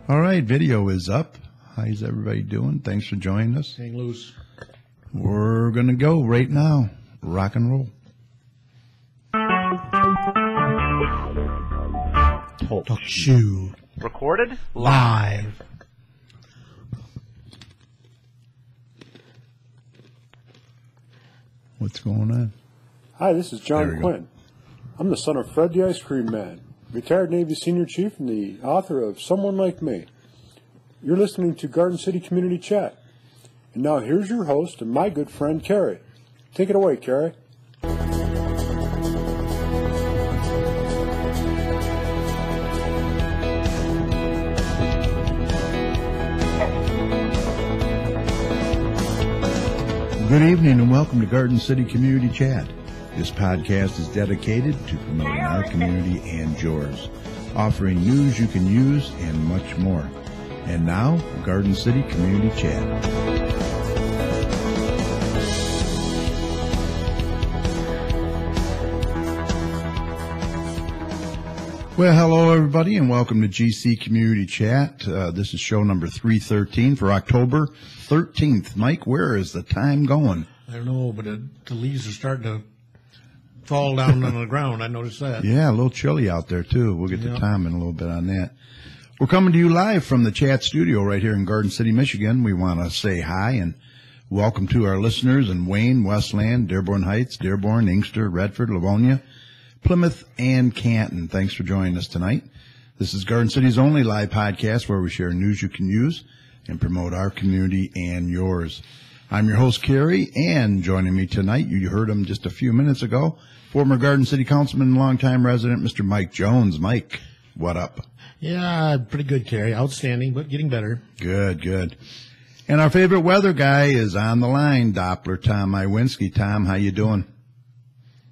All right, video is up. How's everybody doing? Thanks for joining us. Hang loose. We're going to go right now. Rock and roll. Talk shoe. Recorded Live. What's going on? Hi, this is There we John go. Quinn. I'm the son of Fred the Ice Cream Man, retired Navy Senior Chief and the author of Someone Like Me. You're listening to Garden City Community Chat. And now here's your host and my good friend, Carrie. Take it away, Carrie. Good evening and welcome to Garden City Community Chat. This podcast is dedicated to promoting our community and yours, offering news you can use and much more. And now, Garden City Community Chat. Well, hello everybody and welcome to GC Community Chat. This is show number 313 for October 13th. Mike, where is the time going? I don't know, but the leaves are starting to fall down on the ground. I noticed that. Yeah, a little chilly out there too. We'll get to time in a little bit on that. We're coming to you live from the chat studio right here in Garden City, Michigan. We want to say hi and welcome to our listeners in Wayne, Westland, Dearborn Heights, Dearborn, Inkster, Redford, Livonia, Plymouth, and Canton. Thanks for joining us tonight. This is Garden City's only live podcast where we share news you can use and promote our community and yours. I'm your host, Kerry, and joining me tonight, you heard him just a few minutes ago, former Garden City Councilman and longtime resident, Mr. Mike Jones. Mike, what up? Yeah, pretty good, Carrie. Outstanding, but getting better. Good, good. And our favorite weather guy is on the line, Doppler Tom Iwinski. Tom, how you doing?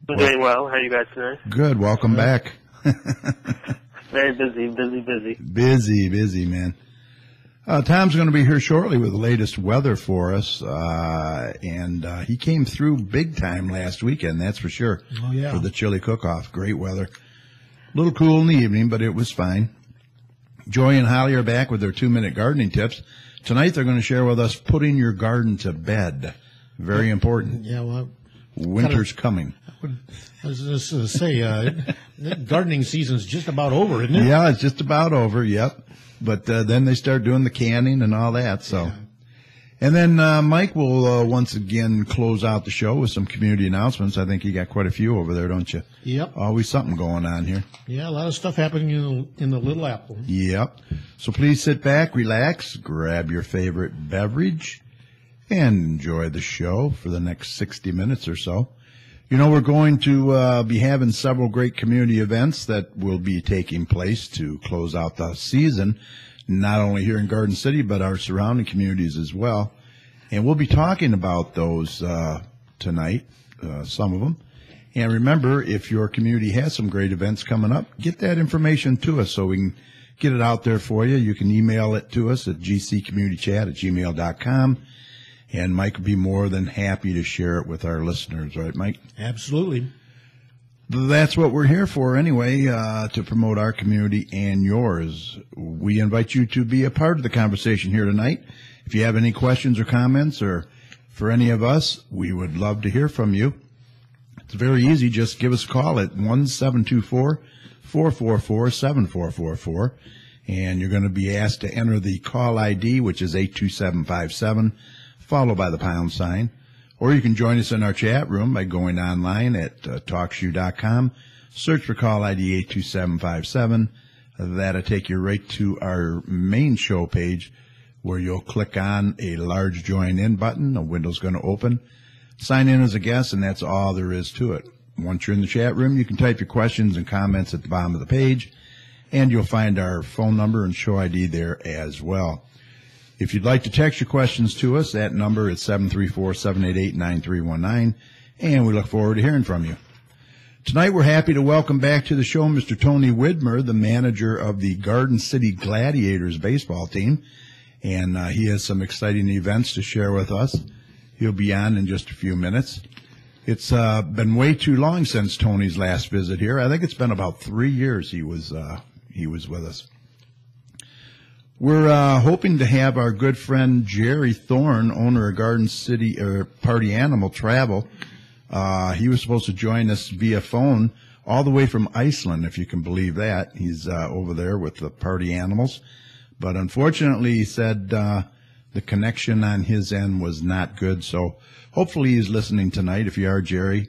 I'm doing well. How are you guys tonight? Good. Welcome back. Very busy, busy. Busy, man. Tom's going to be here shortly with the latest weather for us, and he came through big time last weekend, that's for sure. Oh, yeah. For the chili cook-off. Great weather. A little cool in the evening, but it was fine. Joy and Holly are back with their 2-minute gardening tips. Tonight they're going to share with us putting your garden to bed. Very important. Yeah, well, Winter's coming. I was just going to say, gardening season's just about over, isn't it? Yeah, it's just about over, yep. But then they start doing the canning and all that. So, Yeah. And then Mike will once again close out the show with some community announcements. I think you got quite a few over there, don't you? Yep. Always something going on here. Yeah, a lot of stuff happening in the Little Apple. Yep. So please sit back, relax, grab your favorite beverage, and enjoy the show for the next 60 minutes or so. You know, we're going to be having several great community events that will be taking place to close out the season, not only here in Garden City, but our surrounding communities as well. And we'll be talking about those tonight, some of them. And remember, if your community has some great events coming up, get that information to us so we can get it out there for you. You can email it to us at gccommunitychat@gmail.com. And Mike would be more than happy to share it with our listeners, right, Mike? Absolutely. That's what we're here for anyway, to promote our community and yours. We invite you to be a part of the conversation here tonight. If you have any questions or comments or for any of us, we would love to hear from you. It's very easy. Just give us a call at 1-724-444-7444. And you're going to be asked to enter the call ID, which is 82757. Followed by the pound sign. Or you can join us in our chat room by going online at TalkShoe.com. Search for call ID 82757. That'll take you right to our main show page where you'll click on a large join in button. A window's going to open. Sign in as a guest, and that's all there is to it. Once you're in the chat room, you can type your questions and comments at the bottom of the page, and you'll find our phone number and show ID there as well. If you'd like to text your questions to us, that number is 734-788-9319, and we look forward to hearing from you. Tonight we're happy to welcome back to the show Mr. Tony Widmer, the manager of the Garden City Gladiators baseball team, and he has some exciting events to share with us. He'll be on in just a few minutes. It's been way too long since Tony's last visit here. I think it's been about 3 years he was with us. We're hoping to have our good friend Jerry Thorne, owner of Garden City Party Animal Travel. He was supposed to join us via phone all the way from Iceland, if you can believe that. He's over there with the party animals. But unfortunately, he said the connection on his end was not good. So hopefully he's listening tonight. If you are, Jerry,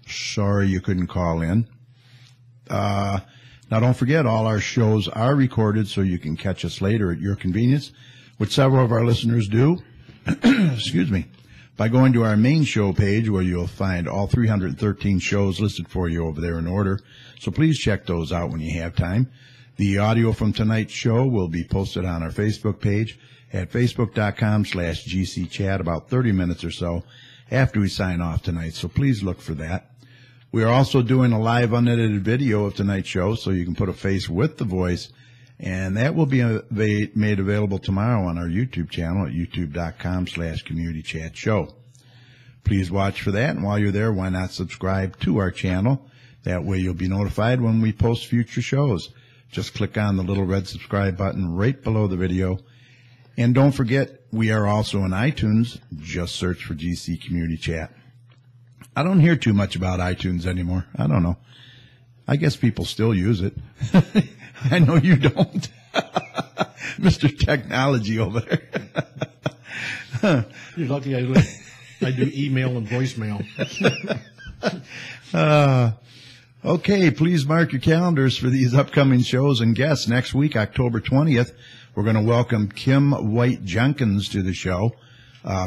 sorry you couldn't call in. Now, don't forget, all our shows are recorded so you can catch us later at your convenience, which several of our listeners do. Excuse me. By going to our main show page, where you'll find all 313 shows listed for you over there in order. So please check those out when you have time. The audio from tonight's show will be posted on our Facebook page at facebook.com/GCChat about 30 minutes or so after we sign off tonight. So please look for that. We are also doing a live unedited video of tonight's show, so you can put a face with the voice, and that will be made available tomorrow on our YouTube channel at youtube.com/communitychatshow. Please watch for that, and while you're there, why not subscribe to our channel? That way you'll be notified when we post future shows. Just click on the little red subscribe button right below the video. And don't forget, we are also on iTunes. Just search for GC Community Chat. I don't hear too much about iTunes anymore. I don't know. I guess people still use it. I know you don't. Mr. Technology over there. You're lucky I do email and voicemail. Okay, please mark your calendars for these upcoming shows and guests. Next week, October 20th, we're going to welcome Kim White-Jenkins to the show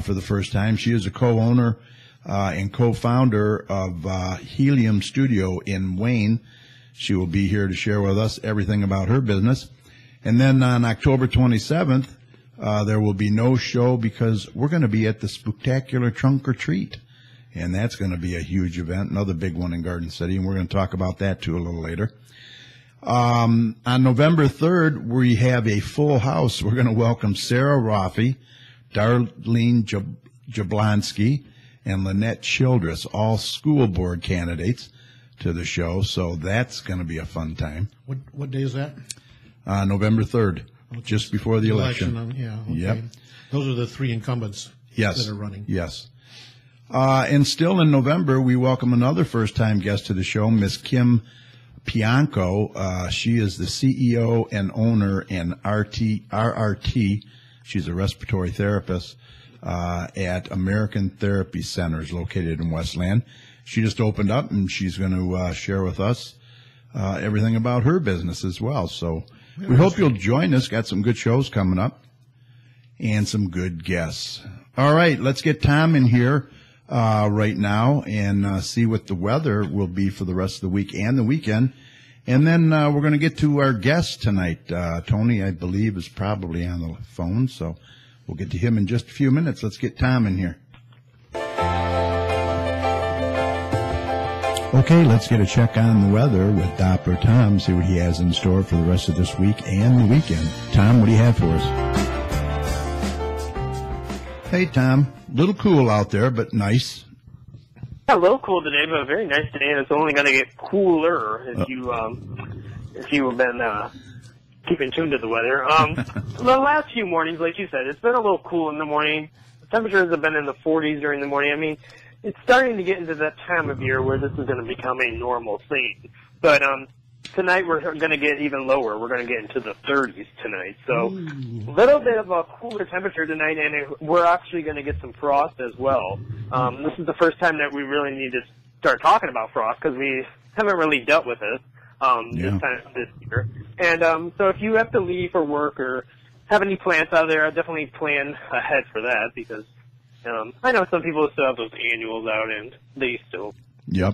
for the first time. She is a co-owner and co-founder of Helium Studio in Wayne. She will be here to share with us everything about her business. And then on October 27th, there will be no show because we're going to be at the Spooktacular Trunk or Treat. And that's going to be a huge event, another big one in Garden City, and we're going to talk about that too a little later. On November 3rd, we have a full house. We're going to welcome Sarah Roffey, Darlene Jablonski, and Lynette Childress, all school board candidates, to the show. So that's going to be a fun time. What day is that? November 3rd, just before the election. Yeah. Okay. Yep. Those are the three incumbents that are running. Yes. And still in November, we welcome another first-time guest to the show, Miss Kim Pianco. She is the CEO and owner in RRT. She's a respiratory therapist at American Therapy Centers located in Westland. She just opened up, and she's going to share with us everything about her business as well. So we hope you'll join us. Got some good shows coming up and some good guests. All right, let's get Tom in here right now and see what the weather will be for the rest of the week and the weekend. And then we're going to get to our guest tonight. Tony, I believe, is probably on the phone, so we'll get to him in just a few minutes. Let's get Tom in here. Okay, let's get a check on the weather with Doppler Tom, see what he has in store for the rest of this week and the weekend. Tom, what do you have for us? Hey, Tom. A little cool out there, but nice. A little cool today, but a very nice day, and it's only going to get cooler if you've been keeping tuned to the weather. The last few mornings, like you said, it's been a little cool in the morning. The temperatures have been in the 40s during the morning. I mean, it's starting to get into that time of year where this is going to become a normal thing. But tonight we're going to get even lower. We're going to get into the 30s tonight. So a little bit of a cooler temperature tonight, and we're actually going to get some frost as well. This is the first time that we really need to start talking about frost because we haven't really dealt with it this year. And so if you have to leave for work or have any plants out there, I'd definitely plan ahead for that because I know some people still have those annuals out and they still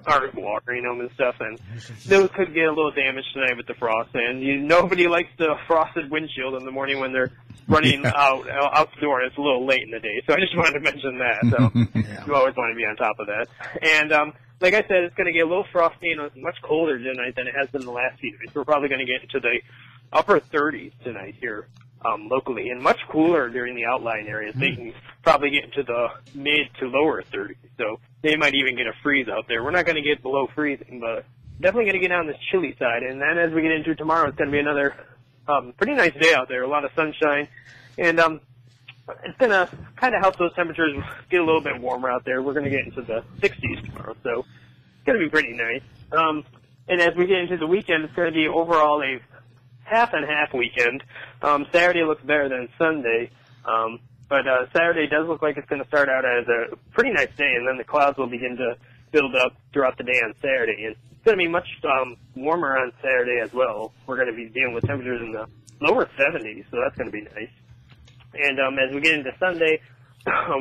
are watering them and stuff, and those could get a little damaged tonight with the frost. And nobody likes the frosted windshield in the morning when they're running out the door. It's a little late in the day, so I just wanted to mention that. So you always want to be on top of that. And like I said, it's going to get a little frosty and much colder tonight than it has been the last few days. We're probably going to get into the upper 30s tonight here locally, and much cooler during the outlying areas. They can probably get into the mid to lower 30s, so they might even get a freeze out there. We're not going to get below freezing, but definitely going to get on the chilly side. And then as we get into tomorrow, it's going to be another pretty nice day out there, a lot of sunshine, and it's going to kind of help those temperatures get a little bit warmer out there. We're going to get into the 60s tomorrow, so it's going to be pretty nice. And as we get into the weekend, it's going to be overall a half and half weekend. Saturday looks better than Sunday, but Saturday does look like it's going to start out as a pretty nice day, and then the clouds will begin to build up throughout the day on Saturday. And it's going to be much warmer on Saturday as well. We're going to be dealing with temperatures in the lower 70s, so that's going to be nice. And as we get into Sunday,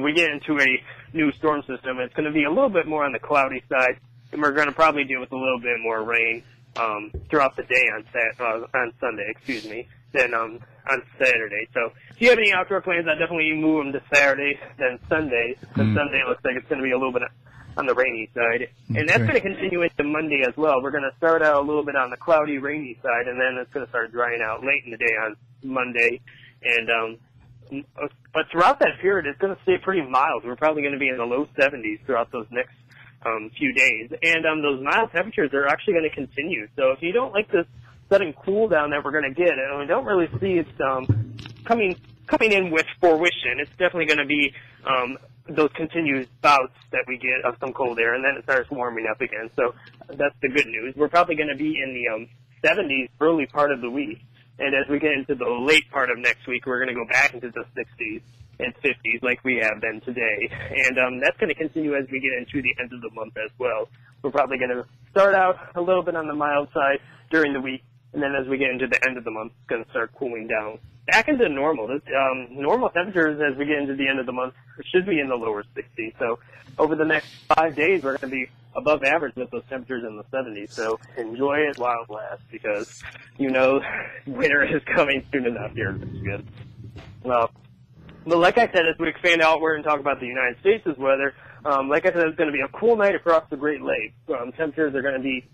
we get into a new storm system. It's going to be a little bit more on the cloudy side, and we're going to probably deal with a little bit more rain throughout the day on Sunday, than on Saturday. So if you have any outdoor plans, I'd definitely move them to Saturday than Sunday, because Sunday looks like it's going to be a little bit on the rainy side. And that's going to continue into Monday as well. We're going to start out a little bit on the cloudy, rainy side, and then it's going to start drying out late in the day on Monday. And but throughout that period, it's going to stay pretty mild. We're probably going to be in the low 70s throughout those next few days. And those mild temperatures are actually going to continue. So if you don't like this sudden cool down that we're going to get, and we don't really see it coming in with fruition, it's definitely going to be those continued bouts that we get of some cold air, and then it starts warming up again. So that's the good news. We're probably going to be in the 70s early part of the week. And as we get into the late part of next week, we're going to go back into the 60s and 50s like we have been today. And that's going to continue as we get into the end of the month as well. We're probably going to start out a little bit on the mild side during the week, and then as we get into the end of the month, it's going to start cooling down back into normal. Normal temperatures as we get into the end of the month should be in the lower 60s. So over the next 5 days, we're going to be above average with those temperatures in the 70s. So enjoy it while it lasts, because winter is coming soon enough here in Michigan. Well, but like I said, as we expand outward and talk about the United States' weather, like I said, it's going to be a cool night across the Great Lakes. Temperatures are going to be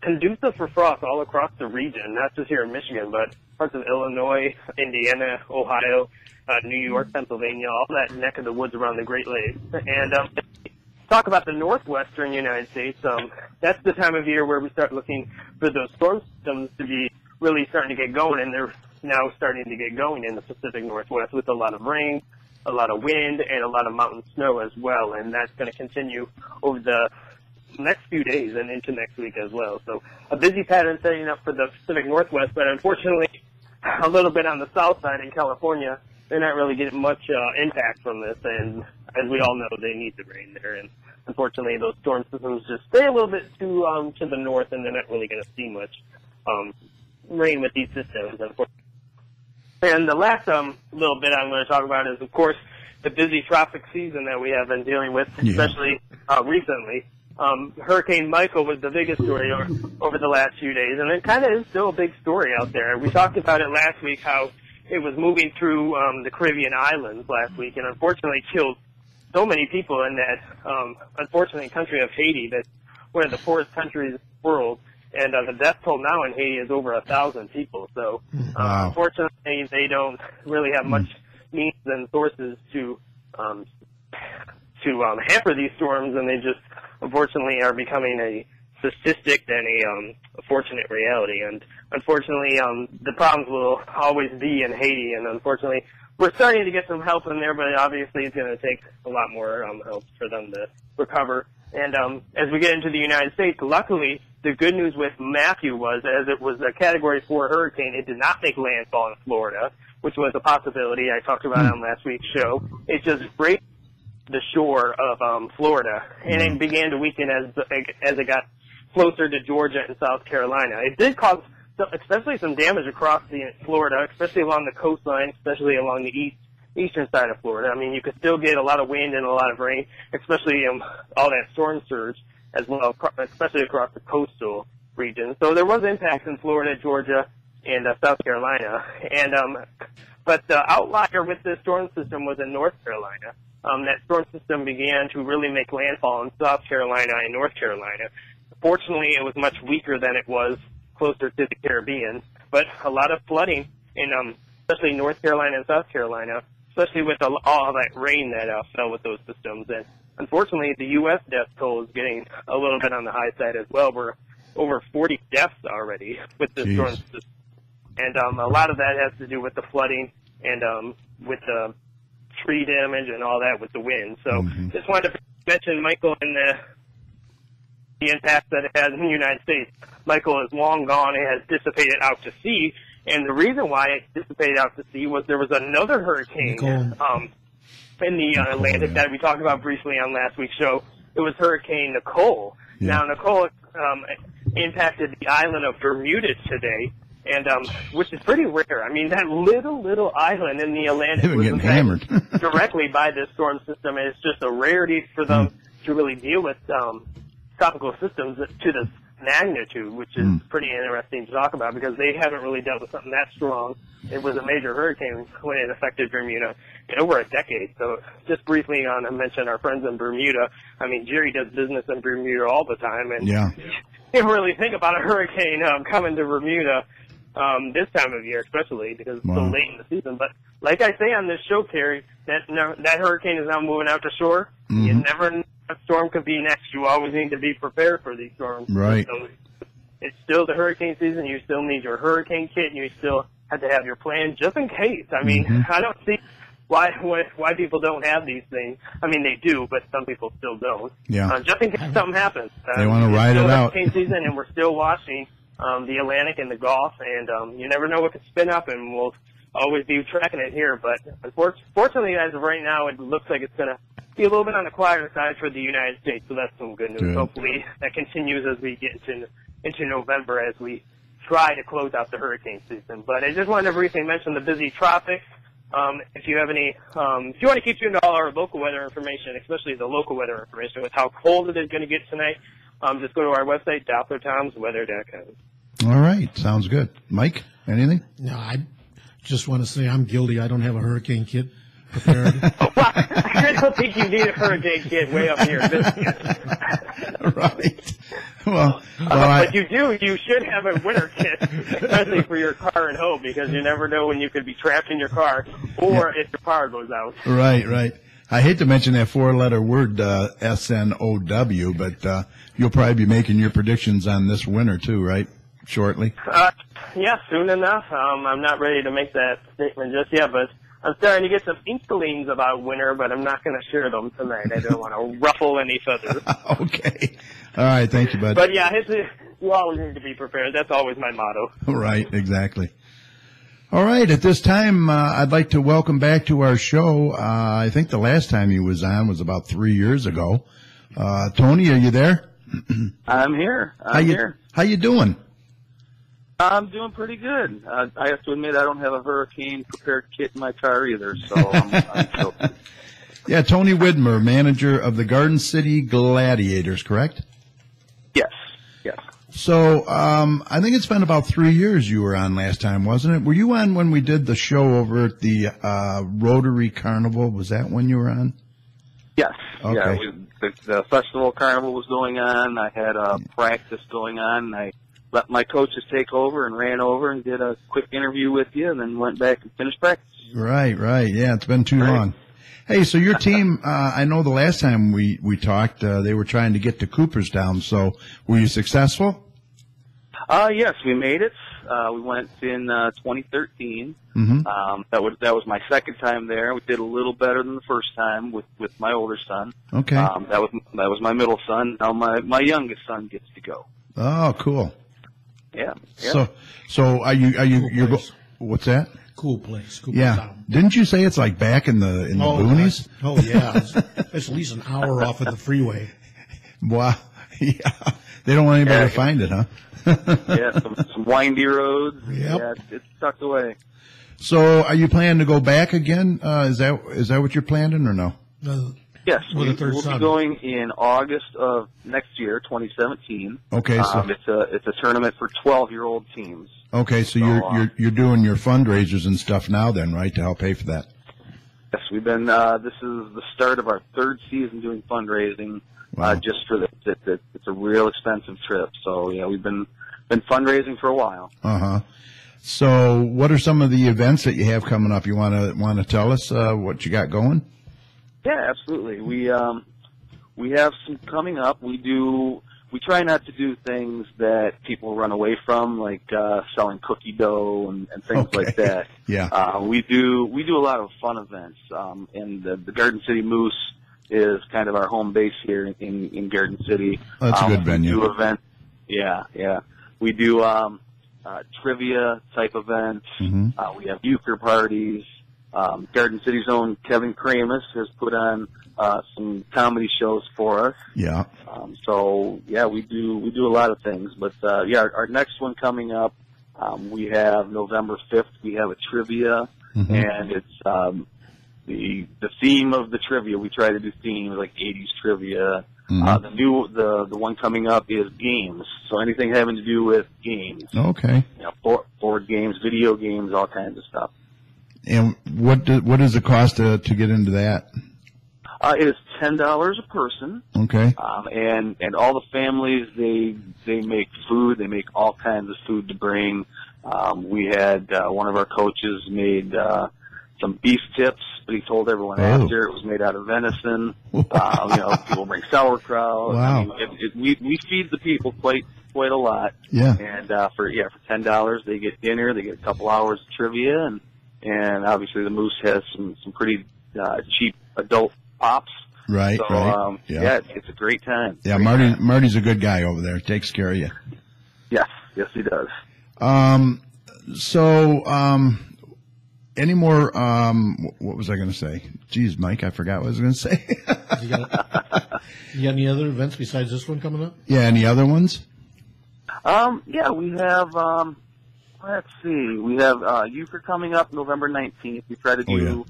conducive for frost all across the region, not just here in Michigan, but parts of Illinois, Indiana, Ohio, New York, Pennsylvania, all that neck of the woods around the Great Lakes. And talk about the northwestern United States, that's the time of year where we start looking for those storm systems to be really starting to get going, and they're now starting to get going in the Pacific Northwest with a lot of rain, a lot of wind, and a lot of mountain snow as well, and that's going to continue over the next few days and into next week as well. So a busy pattern setting up for the Pacific Northwest, but unfortunately a little bit on the south side in California, they're not really getting much impact from this, and as we all know, they need the rain there, and unfortunately those storm systems just stay a little bit too to the north, and they're not really going to see much rain with these systems, unfortunately. And the last little bit I'm going to talk about is, of course, the busy tropic season that we have been dealing with, especially recently. Hurricane Michael was the biggest story over the last few days, and it kind of is still a big story out there. We talked about it last week, how it was moving through the Caribbean islands last week, and unfortunately killed so many people in that unfortunate country of Haiti. That's one of the poorest countries in the world, and the death toll now in Haiti is over 1,000 people. So unfortunately, they don't really have much means and sources to hamper these storms, and they just unfortunately are becoming a statistic than a fortunate reality. And unfortunately, the problems will always be in Haiti, and unfortunately, we're starting to get some help in there, but obviously it's going to take a lot more help for them to recover. And as we get into the United States, luckily, the good news with Matthew was, as it was a Category 4 hurricane, it did not make landfall in Florida, which was a possibility I talked about on last week's show. It just braked the shore of Florida, and it began to weaken as it got closer to Georgia and South Carolina. It did cause especially some damage across Florida, especially along the coastline, especially along the eastern side of Florida. I mean, you could still get a lot of wind and a lot of rain, especially all that storm surge as well, especially across the coastal region. So there was impact in Florida, Georgia, and South Carolina. And but the outlier with this storm system was in North Carolina. That storm system began to really make landfall in South Carolina and North Carolina. Fortunately, it was much weaker than it was closer to the Caribbean, but a lot of flooding in especially North Carolina and South Carolina, especially with all that rain that fell with those systems. And unfortunately, the U.S. death toll is getting a little bit on the high side as well. We're over 40 deaths already with this storm system. And a lot of that has to do with the flooding and with the tree damage and all that with the wind. So just wanted to mention Michael and the impact that it has in the United States. Michael is long gone and has dissipated out to sea. And the reason why it dissipated out to sea was there was another hurricane in the Atlantic that we talked about briefly on last week's show. It was Hurricane Nicole. Yeah. Now, Nicole impacted the island of Bermuda today, and which is pretty rare. I mean, that little island in the Atlantic was hammered directly by this storm system, and it's just a rarity for them to really deal with tropical systems to this magnitude, which is pretty interesting to talk about because they haven't really dealt with something that strong. It was a major hurricane when it affected Bermuda in over a decade. So just briefly I mentioned our friends in Bermuda. I mean, Jerry does business in Bermuda all the time, and you don't really think about a hurricane coming to Bermuda this time of year, especially because it's so late in the season. But like I say on this show, Terry, that hurricane is now moving out to shore. You never know a storm could be next. You always need to be prepared for these storms. Right. So it's still the hurricane season. You still need your hurricane kit, and you still have to have your plan just in case. I mean, I don't see why people don't have these things. I mean, they do, but some people still don't. Yeah. Just in case something happens. They want to ride it out. Hurricane season, and we're still watching the Atlantic and the Gulf, and you never know what could spin up, and we'll always be tracking it here. But unfortunately, as of right now, it looks like it's going to be a little bit on the quieter side for the United States, so that's some good news. Good. Hopefully that continues as we get into November as we try to close out the hurricane season. But I just wanted to briefly mention the busy tropics. If you have any, if you want to keep tuned to all our local weather information, especially the local weather information with how cold it is going to get tonight, just go to our website, DopplerTomsWeather.com. All right. Sounds good. Mike, anything? No, I just want to say I'm guilty. I don't have a hurricane kit prepared. Well, I don't think you need a hurricane kit way up here in Michigan. Right. Well, but you should have a winter kit, especially for your car and home, because you never know when you could be trapped in your car or if your power goes out. Right. I hate to mention that four-letter word, SNOW, but you'll probably be making your predictions on this winter too, right? Shortly. Yeah, soon enough. I'm not ready to make that statement just yet, but I'm starting to get some inklings about winter, but I'm not going to share them tonight. I don't want to ruffle any feathers. Okay. All right. Thank you, bud. But yeah, you always need to be prepared. That's always my motto. Right. Exactly. All right. At this time, I'd like to welcome back to our show. I think the last time he was on was about 3 years ago. Tony, are you there? I'm here. I'm here. How you doing? I'm doing pretty good. I have to admit I don't have a hurricane prepared kit in my car either, so I'm still. Yeah, Tony Widmer, manager of the Garden City Gladiators, correct? Yes. So I think it's been about 3 years you were on last time, wasn't it? Were you on when we did the show over at the Rotary Carnival? Was that when you were on? Yes. Okay. Yeah, the festival carnival was going on. I had a practice going on, and I let my coaches take over and ran over and did a quick interview with you and then went back and finished practice. Right. Yeah, it's been too long. Hey, so your team, I know the last time we talked, they were trying to get to Cooperstown, so were you successful? Yes, we made it. We went in 2013. That was my second time there. We did a little better than the first time with my older son. Okay. That was my middle son. Now my youngest son gets to go. Oh, cool. Yeah. So are you what's that? Cool place. Town. Didn't you say it's like back in the boonies? Yeah. It's at least an hour off of the freeway. Wow. Yeah. They don't want anybody to find it, huh? Yeah, some windy roads. Yep. Yeah, it's tucked away. So are you planning to go back again? Is that what you're planning or no? Yes, we'll be going in August of next year, 2017. Okay, so it's a tournament for 12-year-old teams. Okay, so you're doing your fundraisers and stuff now, then, right, to help pay for that? Yes, we've been. This is the start of our third season doing fundraising. Wow. Just for this, it's a real expensive trip. So yeah, we've been fundraising for a while. So what are some of the events that you have coming up? You want to tell us what you got going? Yeah, absolutely. We have some coming up. We we try not to do things that people run away from, like selling cookie dough and things like that. Yeah. We do a lot of fun events, and the Garden City Moose is kind of our home base here in Garden City. That's a good venue. We do events. Yeah. We do trivia type events. Mm-hmm. We have euchre parties. Garden City's own Kevin Kramus has put on some comedy shows for us. Yeah. So yeah, we do a lot of things. But yeah, our next one coming up, we have November 5th. We have a trivia, Mm-hmm. and it's the theme of the trivia. We try to do themes like 80s trivia. Mm-hmm. The one coming up is games. So anything having to do with games. Okay. You know, board games, video games, all kinds of stuff. And what does it cost to get into that? It is $10 a person. Okay. And all the families, they make food. They make all kinds of food to bring. We had one of our coaches made some beef tips, but he told everyone after it was made out of venison. Wow. You know, people bring sauerkraut. Wow. I mean, we feed the people quite a lot. Yeah. And for $10, they get dinner. They get a couple hours of trivia, and obviously the Moose has some pretty cheap adult pops. Right. So, right. Yeah, it's a great time. Yeah. Marty's a good guy over there. Takes care of you. Yes, he does. Any more, what was I going to say? Geez, Mike, I forgot what I was going to say. You got any other events besides this one coming up? Yeah, any other ones? Yeah, we have, let's see, we have, euchre coming up November 19th. We try to do,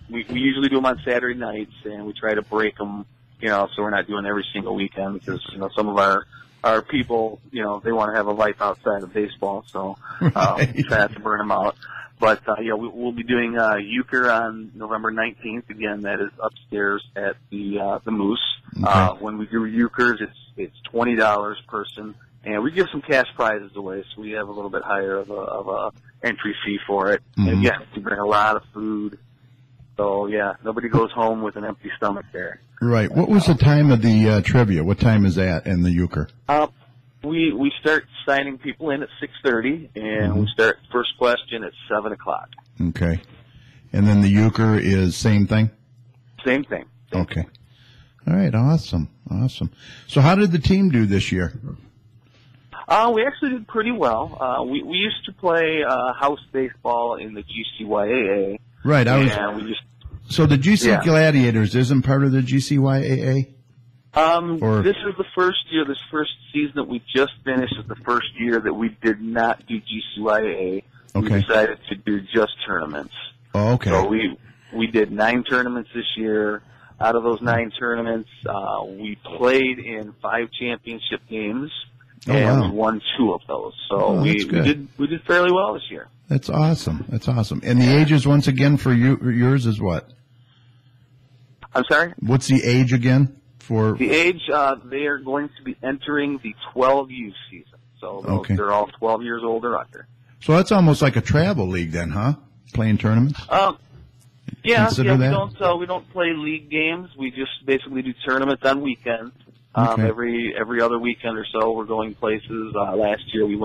we usually do them on Saturday nights, and we try to break them, you know, so we're not doing every single weekend, because, you know, some of our people, you know, they want to have a life outside of baseball, so, we try not to burn them out. But, yeah, we'll be doing, euchre on November 19th. Again, that is upstairs at the Moose. Okay. When we do euchres, it's $20 per person, and we give some cash prizes away, so we have a little bit higher of a entry fee for it. Mm-hmm. And again, we bring a lot of food. So, yeah, nobody goes home with an empty stomach there. Right. What was the time of the trivia? What time is that in the euchre? We start signing people in at 6:30, and we start first question at 7 o'clock. Okay. And then the euchre is same thing? Same thing. Okay. All right. Awesome. So how did the team do this year? We actually did pretty well. We used to play house baseball in the GCYAA. Right. So the GC Gladiators isn't part of the GCYAA? This is the first year, this first season that we just finished is the first year that we did not do GCYAA. Okay. We decided to do just tournaments. Oh, okay. So we did 9 tournaments this year. Out of those 9 tournaments, we played in 5 championship games, and we won 2 of those. So we did fairly well this year. That's awesome. And the ages once again for yours is what? I'm sorry? What's the age again? For the age, they are going to be entering the 12U season. So they're all 12 years old or under. So that's almost like a travel league then, huh? Playing tournaments? Yeah, we don't play league games. We just basically do tournaments on weekends. Every other weekend or so we're going places. Last year we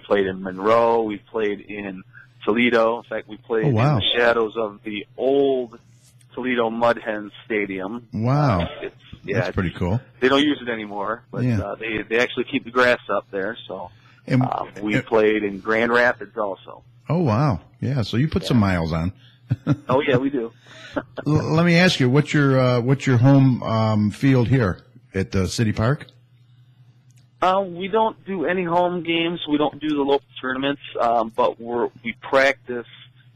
played in Monroe, we played in Toledo. In fact, we played in the shadows of the old Toledo Mud Hens Stadium. Wow. That's pretty cool. They don't use it anymore, but they actually keep the grass up there. So we played in Grand Rapids also. Oh, wow. Yeah, so you put some miles on. Oh, yeah, we do. Let me ask you, what's your home field here at the City Park? We don't do any home games. We don't do the local tournaments, but we practice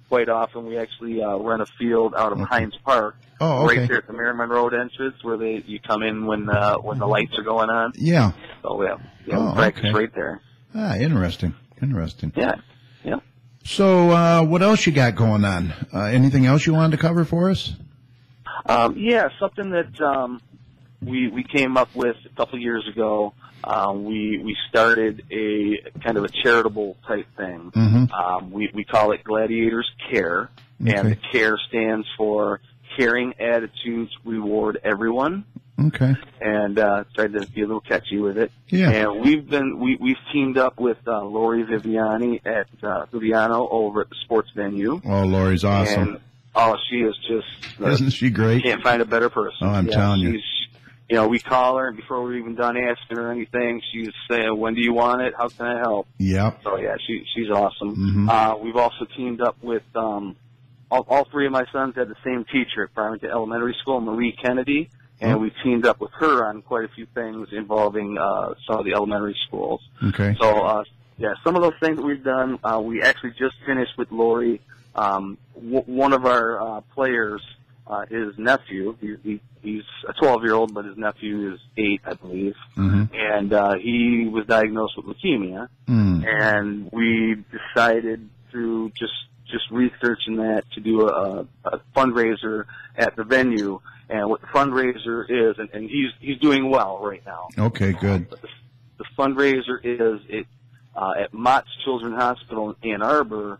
quite often. We actually rent a field out of Hines Park, right there at the Merriman Road entrance, where you come in when the lights are going on. Yeah. So we practice right there. Ah, interesting. Yeah. So what else you got going on? Anything else you wanted to cover for us? Yeah, something that we came up with a couple years ago. We started a kind of a charitable type thing. Mm-hmm. We call it Gladiators Care, and the CARE stands for Caring Attitudes Reward Everyone. Okay. and tried to be a little catchy with it. Yeah. And we've teamed up with Lori Viviani at Viviano over at the sports venue. Oh, Lori's awesome. And she is just Isn't she great? Can't find a better person. Oh, I'm telling you. You know, we call her, and before we're even done asking her anything, she's saying, "When do you want it? How can I help?" Yep. So yeah, she's awesome. Mm-hmm. We've also teamed up with all three of my sons had the same teacher at Farmington Elementary School, Marie Kennedy, and we teamed up with her on quite a few things involving some of the elementary schools. Okay. So yeah, some of those things that we've done. We actually just finished with Lori. One of our players, his nephew, he's a 12-year-old, but his nephew is 8, I believe. Mm-hmm. And he was diagnosed with leukemia. And we decided through just researching that to do a fundraiser at the venue. And what the fundraiser is, and he's doing well right now. Okay, good. The fundraiser is at Mott's Children's Hospital in Ann Arbor.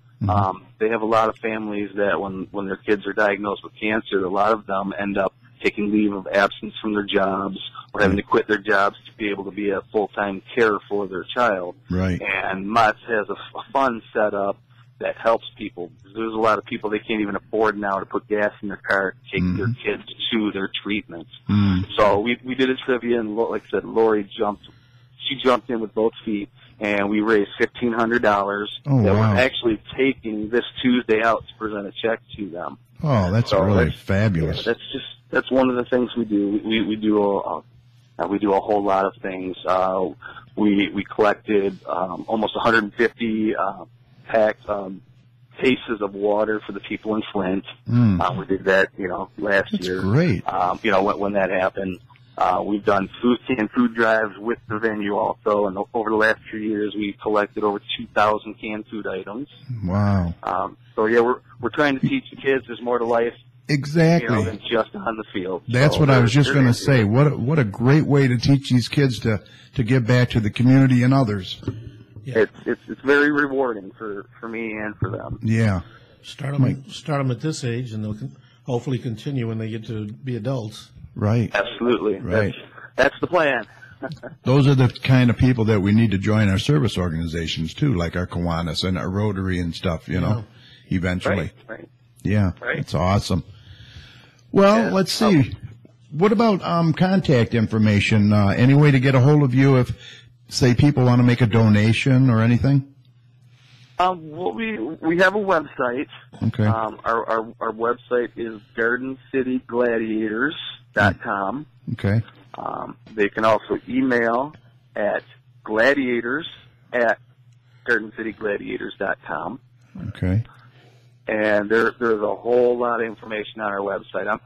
They have a lot of families that when their kids are diagnosed with cancer, a lot of them end up taking leave of absence from their jobs or having to quit their jobs to be able to be a full-time care for their child. Right. And Mott's has a fund set up that helps people. There's a lot of people, they can't even afford now to put gas in their car to take their kids to their treatments. So we did a trivia, and like I said, Lori jumped in with both feet, and we raised $1,500 that we're actually taking this Tuesday out to present a check to them. Oh, that's really fabulous. Yeah, that's one of the things we do. We do a whole lot of things. We collected almost 150 packed cases of water for the people in Flint. We did that, last year. Great. When that happened. We've done food drives with the venue also, and over the last 2 years, we've collected over 2,000 canned food items. Wow. So yeah, we're trying to teach the kids there's more to life. Exactly. Than just on the field. That's what I was just going to say. What a great way to teach these kids to give back to the community and others. Yeah. It's very rewarding for me and for them. Yeah. Start them at this age, and they'll hopefully continue when they get to be adults. Right. Absolutely. Right. That's the plan. Those are the kind of people that we need to join our service organizations too, like our Kiwanis and our Rotary and stuff, eventually. Right. Yeah. Right. That's awesome. Well, let's see. What about contact information? Any way to get a hold of you if, say, people want to make a donation or anything? Well, we have a website. Okay. Our website is GardenCityGladiators.com. Okay. They can also email at gladiators@GardenCityGladiators.com. Okay. And there's a whole lot of information on our website. I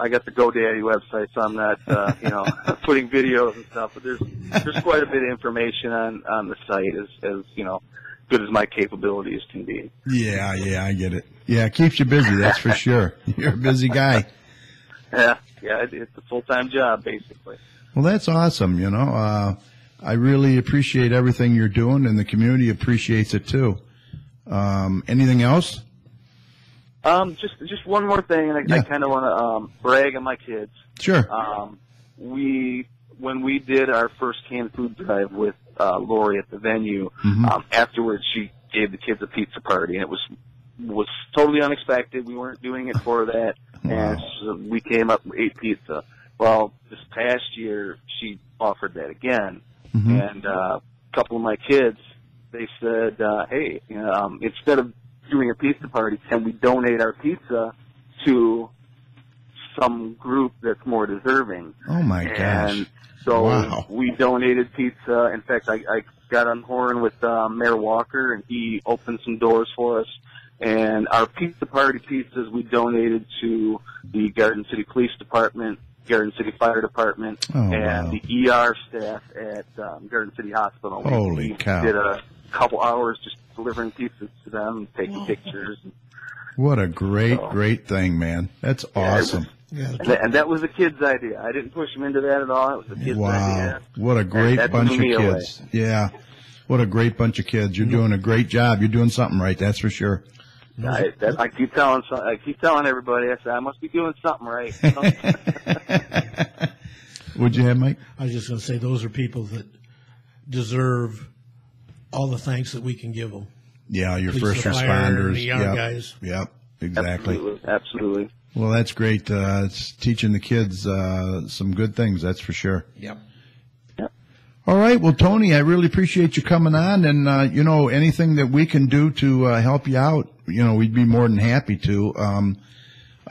got the GoDaddy website, so I'm not, putting videos and stuff, but there's quite a bit of information on the site as good as my capabilities can be. Yeah, I get it. Yeah, it keeps you busy, that's for sure. You're a busy guy. Yeah, it's a full-time job, basically. Well, that's awesome, I really appreciate everything you're doing, and the community appreciates it, too. Anything else? Just one more thing, and I kind of want to brag on my kids. Sure. When we did our first canned food drive with Lori at the venue, afterwards she gave the kids a pizza party, and it was totally unexpected. We weren't doing it for that, and so we came up and ate pizza. Well, this past year she offered that again, and a couple of my kids, they said, "Hey, instead of doing a pizza party, can we donate our pizza to some group that's more deserving?" Oh my gosh. And so we donated pizza. In fact, I got on horn with Mayor Walker, and he opened some doors for us. And our pizza party pizzas we donated to the Garden City Police Department, Garden City Fire Department, and the ER staff at Garden City Hospital. Holy cow. We did a couple hours just delivering pizzas to them, taking pictures. What a great thing, man. That's awesome. And that was a kid's idea. I didn't push them into that at all. It was a kid's idea. What a great bunch of kids. Yeah. What a great bunch of kids. You're doing a great job. You're doing something right, that's for sure. I keep telling everybody, I said, I must be doing something right. What'd you have, Mike? I was just going to say those are people that deserve all the thanks that we can give them. Yeah, your Police, first the fire, responders. and the ER guys. Yep, exactly. Absolutely. Well, that's great. It's teaching the kids some good things, that's for sure. Yep. All right. Well, Tony, I really appreciate you coming on. And, anything that we can do to help you out, we'd be more than happy to.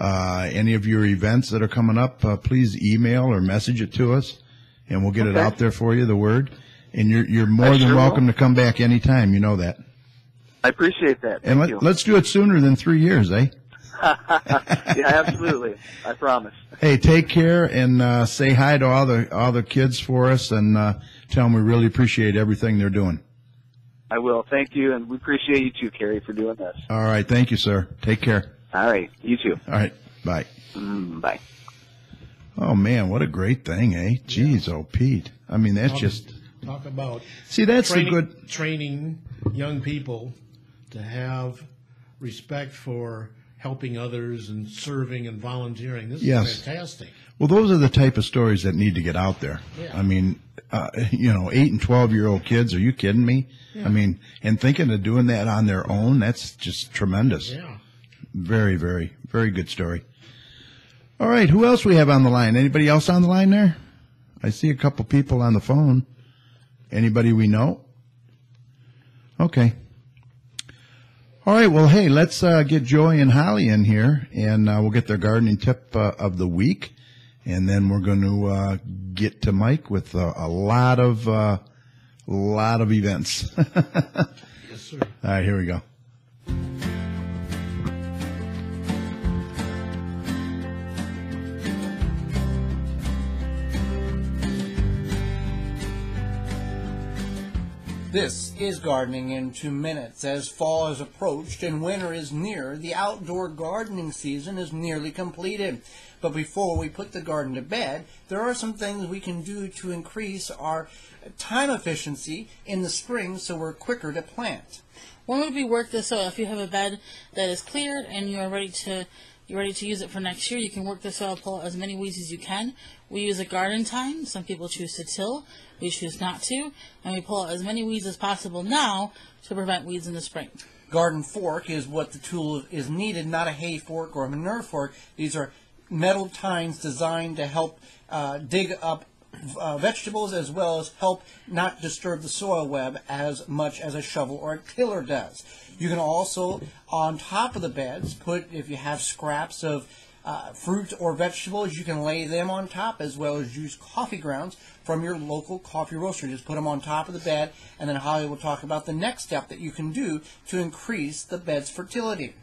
Any of your events that are coming up, please email or message it to us, and we'll get it out there for you, the word. And you're more than welcome to come back anytime. You know that. I appreciate that. And Thank you. let's do it sooner than 3 years, eh? Yeah, absolutely. I promise. Hey, take care and say hi to all the kids for us, and tell them we really appreciate everything they're doing. I will. Thank you, and we appreciate you too, Kerry, for doing this. All right. Thank you, sir. Take care. All right. You too. All right. Bye. Bye. Oh, man, what a great thing, eh? Jeez, oh, Pete. I mean, that's Talk about See, that's training, the good... training young people to have respect for helping others and serving and volunteering. This is fantastic. Well, those are the type of stories that need to get out there. Yeah. I mean, 8 and 12-year-old kids, are you kidding me? Yeah. I mean, and thinking of doing that on their own, that's just tremendous. Yeah. Very, very, very good story. All right, who else we have on the line? Anybody else on the line there? I see a couple people on the phone. Anybody we know? Okay. All right, well, hey, let's get Joy and Holly in here, and we'll get their gardening tip of the week, and then we're going to get to Mike with a lot of events. Yes, sir. All right, here we go. This is Gardening in 2 Minutes. As fall has approached and winter is near, the outdoor gardening season is nearly completed. But before we put the garden to bed, there are some things we can do to increase our time efficiency in the spring so we're quicker to plant. One would be work the soil. If you have a bed that is cleared and you're ready to use it for next year, you can work the soil, pull out as many weeds as you can. We use a garden tine. Some people choose to till. We choose not to. And we pull out as many weeds as possible now to prevent weeds in the spring. Garden fork is what the tool is needed, not a hay fork or a manure fork. These are metal tines designed to help dig up vegetables, as well as help not disturb the soil web as much as a shovel or a tiller does. You can also, on top of the beds, if you have scraps of fruit or vegetables, you can lay them on top, as well as use coffee grounds from your local coffee roaster. Just put them on top of the bed, and then Holly will talk about the next step that you can do to increase the bed's fertility.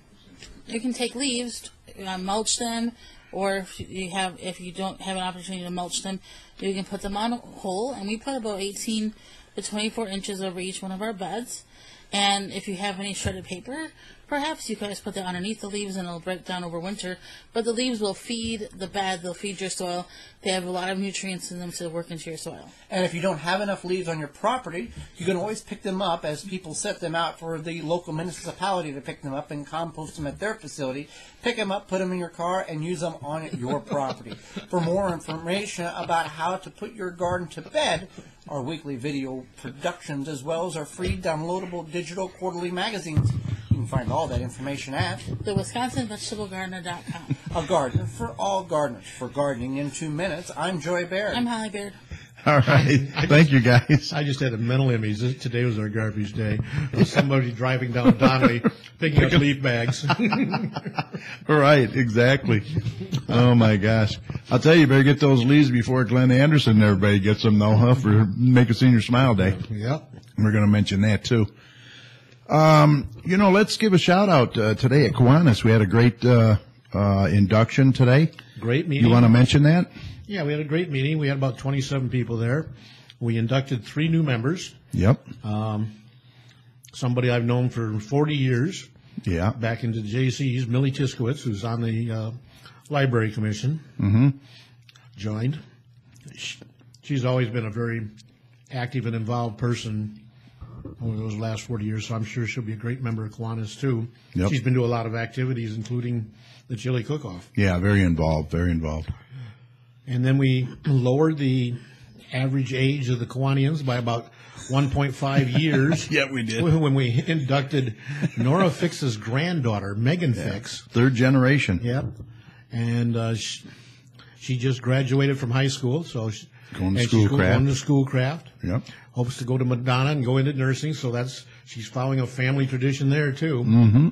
You can take leaves, mulch them, or if you don't have an opportunity to mulch them, you can put them on a hole, and we put about 18 to 24 inches over each one of our beds. And if you have any shredded paper, perhaps you can just put that underneath the leaves and it'll break down over winter. But the leaves will feed the bed, they'll feed your soil. They have a lot of nutrients in them to work into your soil. And if you don't have enough leaves on your property, you can always pick them up as people set them out for the local municipality to pick them up and compost them at their facility. Pick them up, put them in your car, and use them on your property. For more information about how to put your garden to bed, our weekly video productions, as well as our free downloadable digital quarterly magazines, you can find all that information at thewisconsinvegetablegardener.com. A garden for all gardeners. For Gardening in 2 Minutes, I'm Joy Baird. I'm Holly Baird. All right. Thank you, guys. I just had a mental image. Today was our garbage day. Somebody driving down Donnelly picking up leaf bags. Right, exactly. Oh, my gosh. I'll tell you better get those leaves before Glenn Anderson and everybody gets them, though, huh, for Make a Senior Smile Day. Yep. We're going to mention that, too. Let's give a shout-out today at Kiwanis. We had a great induction today. Great meeting. You want to mention that? Yeah, we had a great meeting. We had about 27 people there. We inducted 3 new members. Yep. Somebody I've known for 40 years. Yeah. Back into the JCs, Millie Tiskowitz, who's on the Library Commission, joined. She's always been a very active and involved person over those last 40 years, so I'm sure she'll be a great member of Kiwanis, too. Yep. She's been to a lot of activities, including the chili cook-off. Yeah, very involved, very involved. And then we lowered the average age of the Kiwanians by about 1.5 years. Yeah, we did. When we inducted Nora Fix's granddaughter, Megan Fix. Third generation. Yep. And she just graduated from high school, so Going to she's Schoolcraft. going to Schoolcraft. Yep. Hopes to go to Madonna and go into nursing, so she's following a family tradition there too. Mm-hmm.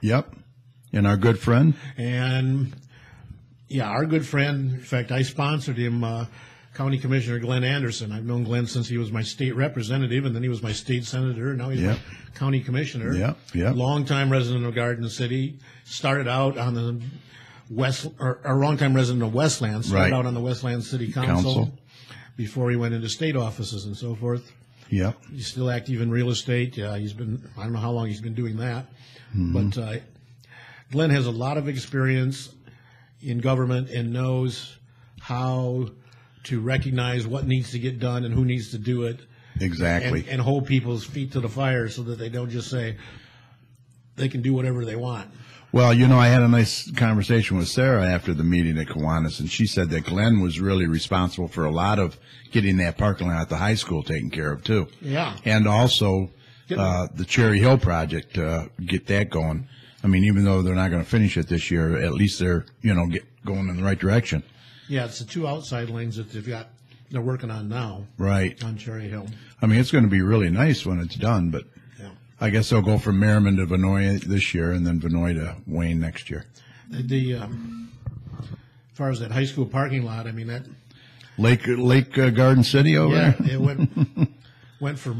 Yep. And our good friend. And yeah, our good friend. In fact, I sponsored him. County Commissioner Glenn Anderson. I've known Glenn since he was my state representative, and then he was my state senator, and now he's my county commissioner. Yep. Longtime resident of Garden City. Started out on the longtime resident of Westland. Started out on the Westland City Council before he went into state offices and so forth. Yep. He's still active in real estate. I don't know how long he's been doing that. Mm-hmm. But Glenn has a lot of experience in government and knows how to recognize what needs to get done and who needs to do it. Exactly. And hold people's feet to the fire so that they don't just say they can do whatever they want. Well, I had a nice conversation with Sarah after the meeting at Kiwanis, and she said that Glenn was really responsible for a lot of getting that parking lot at the high school taken care of, too. Yeah. And also the Cherry Hill project, get that going. I mean, even though they're not going to finish it this year, at least they're, going in the right direction. Yeah, it's the two outside lanes that they're working on now. Right. On Cherry Hill. I mean, it's going to be really nice when it's done, but I guess they'll go from Merriman to Vinoy this year and then Vinoy to Wayne next year. As far as that high school parking lot, I mean, that Lake Garden City over there? Yeah, it went for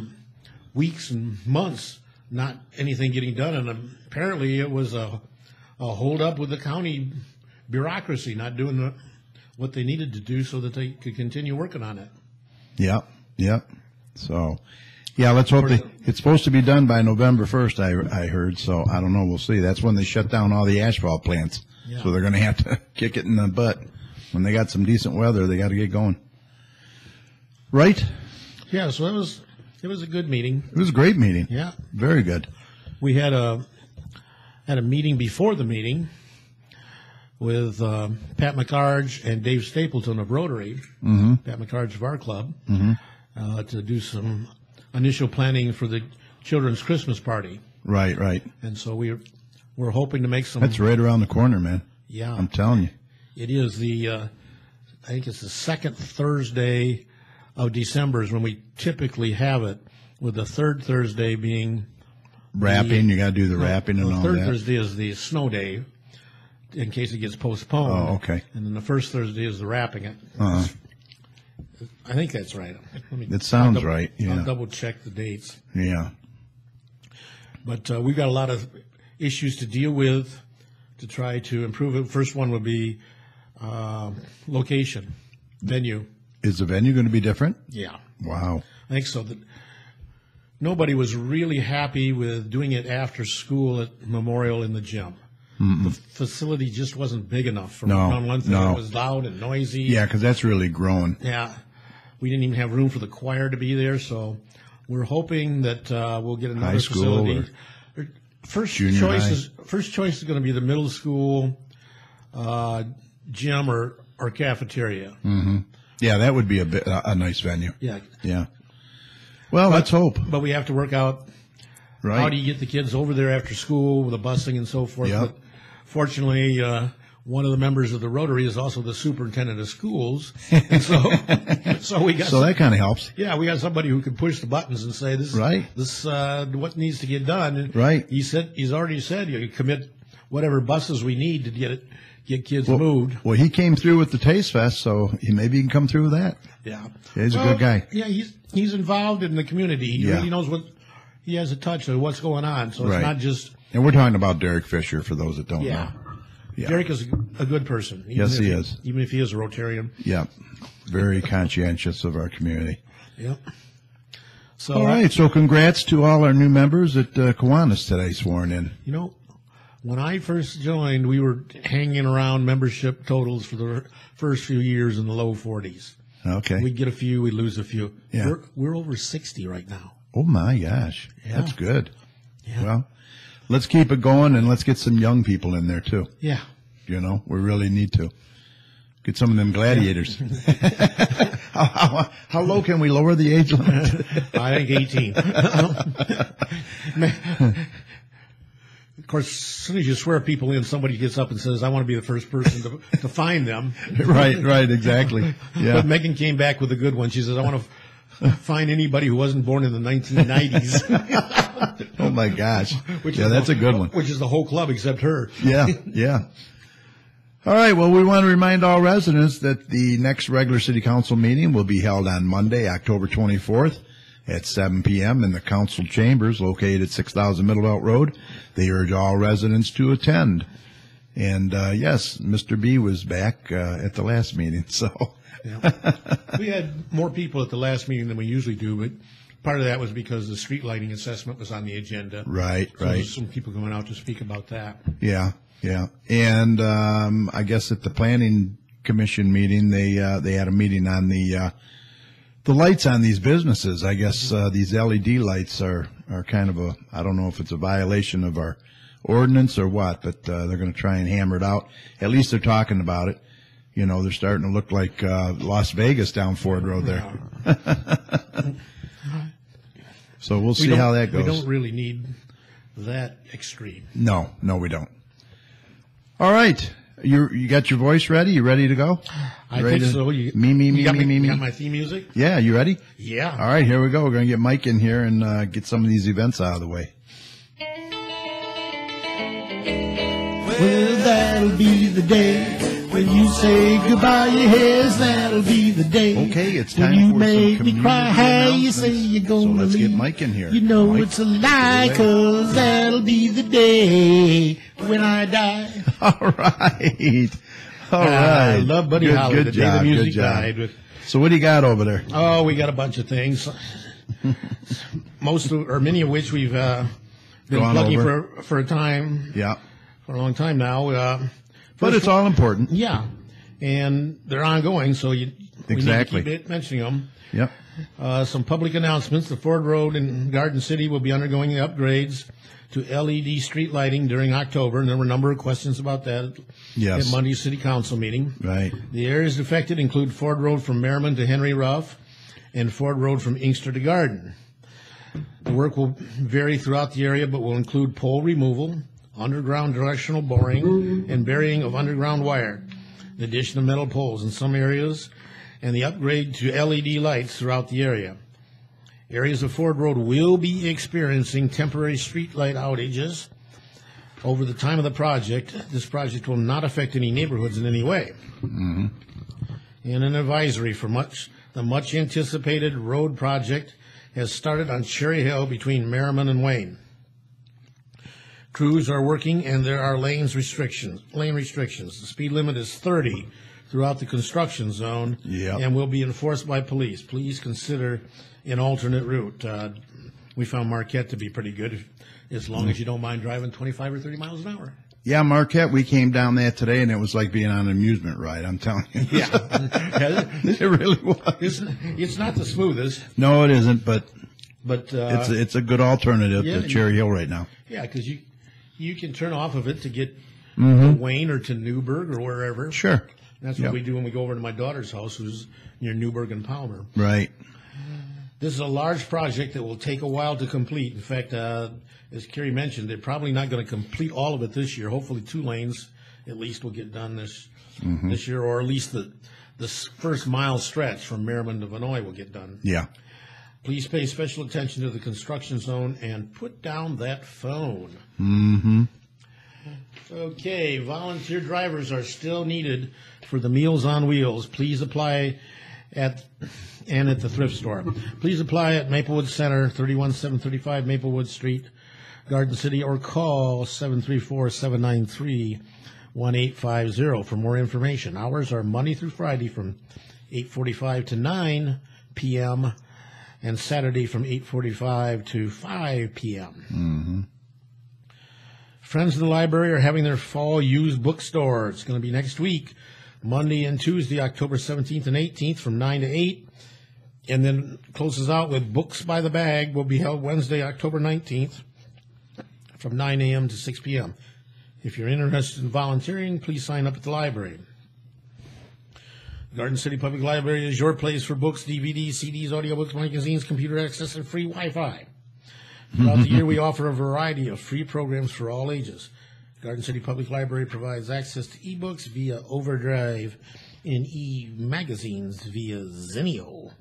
weeks and months, not anything getting done, and apparently it was a hold-up with the county bureaucracy not doing what they needed to do so that they could continue working on it. Yep. So, let's hope it's supposed to be done by November 1st, I heard, so I don't know. We'll see. That's when they shut down all the asphalt plants. Yeah. So they're going to have to kick it in the butt. When they got some decent weather, they got to get going. Right? Yeah, so it was a good meeting. It was a great meeting. Yeah. Very good. We had a meeting before the meeting with Pat McCarge and Dave Stapleton of Rotary, Pat McCarge of our club, to do some initial planning for the children's Christmas party. Right. And so we're hoping to make some. That's right around the corner, man. Yeah, I'm telling you. It is I think it's the second Thursday of December is when we typically have it, with the third Thursday being wrapping. You got to do the wrapping and all that. The third Thursday is the snow day, in case it gets postponed. Oh, okay. And then the first Thursday is the wrapping it. I think that's right. It sounds right. Yeah. I'll double check the dates. Yeah. But we've got a lot of issues to deal with to try to improve it. First one would be location, venue. Is the venue going to be different? Yeah. Wow. I think so. Nobody was really happy with doing it after school at Memorial in the gym. The facility just wasn't big enough for one thing. It was loud and noisy. Yeah, because that's really grown. Yeah. We didn't even have room for the choir to be there, so we're hoping that we'll get another facility. First choice is going to be the middle school gym or cafeteria. Mm-hmm. Yeah, that would be a nice venue. Yeah. Well, let's hope. But we have to work out how do you get the kids over there after school with the busing and so forth. Yep. But fortunately, one of the members of the Rotary is also the superintendent of schools. And so we got that kind of helps. Yeah, we got somebody who can push the buttons and say this what needs to get done. And right. He's already said you commit whatever buses we need to get kids moved. Well, he came through with the Taste Fest, so maybe he can come through with that. Yeah. He's a good guy. Yeah, he's involved in the community. He really knows he has a touch of what's going on. So it's not just. And we're talking about Derek Fisher for those that don't know. Yeah. Derek is a good person. Yes, he is. Even if he is a Rotarian. Yeah. Very conscientious of our community. Yep. So, all right. So congrats to all our new members at Kiwanis today sworn in. When I first joined, we were hanging around membership totals for the first few years in the low 40s. Okay. We'd get a few, we'd lose a few. Yeah. We're over 60 right now. Oh, my gosh. Yeah. That's good. Yeah. Well, let's keep it going, and let's get some young people in there, too. Yeah. We really need to. Get some of them gladiators. How low can we lower the age limit? I think 18. Of course, as soon as you swear people in, somebody gets up and says, I want to be the first person to find them. Right, exactly. Yeah. But Megan came back with a good one. She says, I want to find anybody who wasn't born in the 1990s. Oh, my gosh. That's a good one. Which is the whole club except her. Yeah. All right, well, we want to remind all residents that the next regular city council meeting will be held on Monday, October 24th at 7 p.m. in the council chambers located at 6000 Middlebelt Road. They urge all residents to attend. And, yes, Mr. B was back at the last meeting, so. Yeah. We had more people at the last meeting than we usually do, but part of that was because the street lighting assessment was on the agenda. Right. There's some people coming out to speak about that. Yeah. And I guess at the planning commission meeting, they had a meeting on the lights on these businesses. I guess these LED lights are kind of I don't know if it's a violation of our ordinance or what, but they're going to try and hammer it out. At least they're talking about it. You know, they're starting to look like Las Vegas down Ford Road there. So we'll see how that goes. We don't really need that extreme. No, we don't. All right. You got your voice ready? You ready to go? I think so. Me. You got my theme music? Yeah, you ready? Yeah. All right, here we go. We're going to get Mike in here and get some of these events out of the way. Well, that'll be the day when you say goodbye, yes, that'll be the day. Okay, it's time when you for make some me cry, how you say you're gonna So let's leave. get Mike in here. You know Mike, it's a lie, 'cause that'll be the day when I die. All right. I love Buddy Holly, Good the job, day the music good job. died. So what do you got over there? Oh, we got a bunch of things. Many of which we've been plugging for a time. Yeah. For a long time now. But it's all important. Yeah. And they're ongoing, so we need to keep mentioning them. Yep. Some public announcements. The Ford Road in Garden City will be undergoing the upgrades to LED street lighting during October, and there were a number of questions about that at Monday's City Council meeting. Right. The areas affected include Ford Road from Merriman to Henry Ruff and Ford Road from Inkster to Garden. The work will vary throughout the area, but will include pole removal, underground directional boring, and burying of underground wire, the addition of metal poles in some areas, and the upgrade to LED lights throughout the area. Areas of Ford Road will be experiencing temporary street light outages over the time of the project. This project will not affect any neighborhoods in any way. Mm-hmm. And an advisory for the much anticipated road project has started on Cherry Hill between Merriman and Wayne. Crews are working, and there are lane restrictions. The speed limit is 30 throughout the construction zone, and will be enforced by police. Please consider an alternate route. We found Marquette to be pretty good, as long as you don't mind driving 25 or 30 miles an hour. Yeah, Marquette, we came down that today, and it was like being on an amusement ride, I'm telling you. Yeah. It really was. It's not the smoothest. No, it isn't, but it's a good alternative to Cherry Hill right now. Yeah, because you can turn off of it to get to Wayne or to Newburgh or wherever. Sure. That's what we do when we go over to my daughter's house, who's near Newburgh and Palmer. Right. This is a large project that will take a while to complete. In fact, as Kerry mentioned, they're probably not going to complete all of it this year. Hopefully 2 lanes at least will get done this year, or at least the first mile stretch from Merriman to Vinoy will get done. Yeah. Please pay special attention to the construction zone and put down that phone. Mm-hmm. Okay, volunteer drivers are still needed for the Meals on Wheels. Please apply at the thrift store. Please apply at Maplewood Center, 31735 Maplewood Street, Garden City, or call 734-793-1850 for more information. Hours are Monday through Friday from 8:45 to 9 p.m. and Saturday from 8:45 to 5 p.m. Mm-hmm. Friends of the Library are having their fall used bookstore. It's going to be next week, Monday and Tuesday, October 17th and 18th from 9 to 8. And then closes out with Books by the Bag will be held Wednesday, October 19th from 9 a.m. to 6 p.m. If you're interested in volunteering, please sign up at the library. Garden City Public Library is your place for books, DVDs, CDs, audiobooks, magazines, computer access, and free Wi-Fi. Throughout the year, we offer a variety of free programs for all ages. Garden City Public Library provides access to ebooks via Overdrive and e-magazines via Zenio,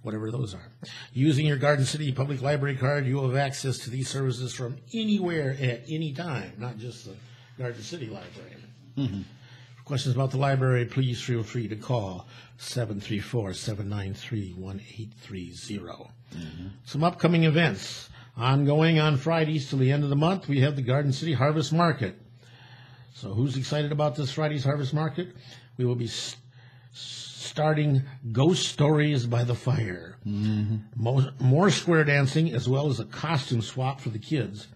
whatever those are. Using your Garden City Public Library card, you will have access to these services from anywhere at any time, not just the Garden City Library. For questions about the library, please feel free to call 734-793-1830. Some upcoming events. Ongoing on Fridays till the end of the month, we have the Garden City Harvest Market. So who's excited about this Friday's Harvest Market? We will be starting Ghost Stories by the Fire. More square dancing, as well as a costume swap for the kids.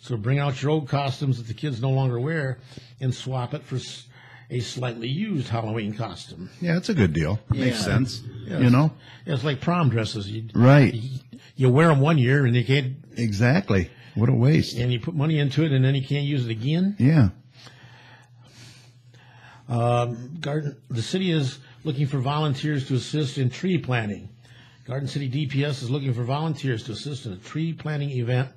So bring out your old costumes that the kids no longer wear and swap it for a slightly used Halloween costume. Yeah, it's a good deal. Makes sense. Yeah, You know? It's like prom dresses. Right. You wear them one year and you can't. Exactly. What a waste. And you put money into it and then you can't use it again. Yeah. The city is looking for volunteers to assist in tree planting. Garden City DPS is looking for volunteers to assist in a tree planting event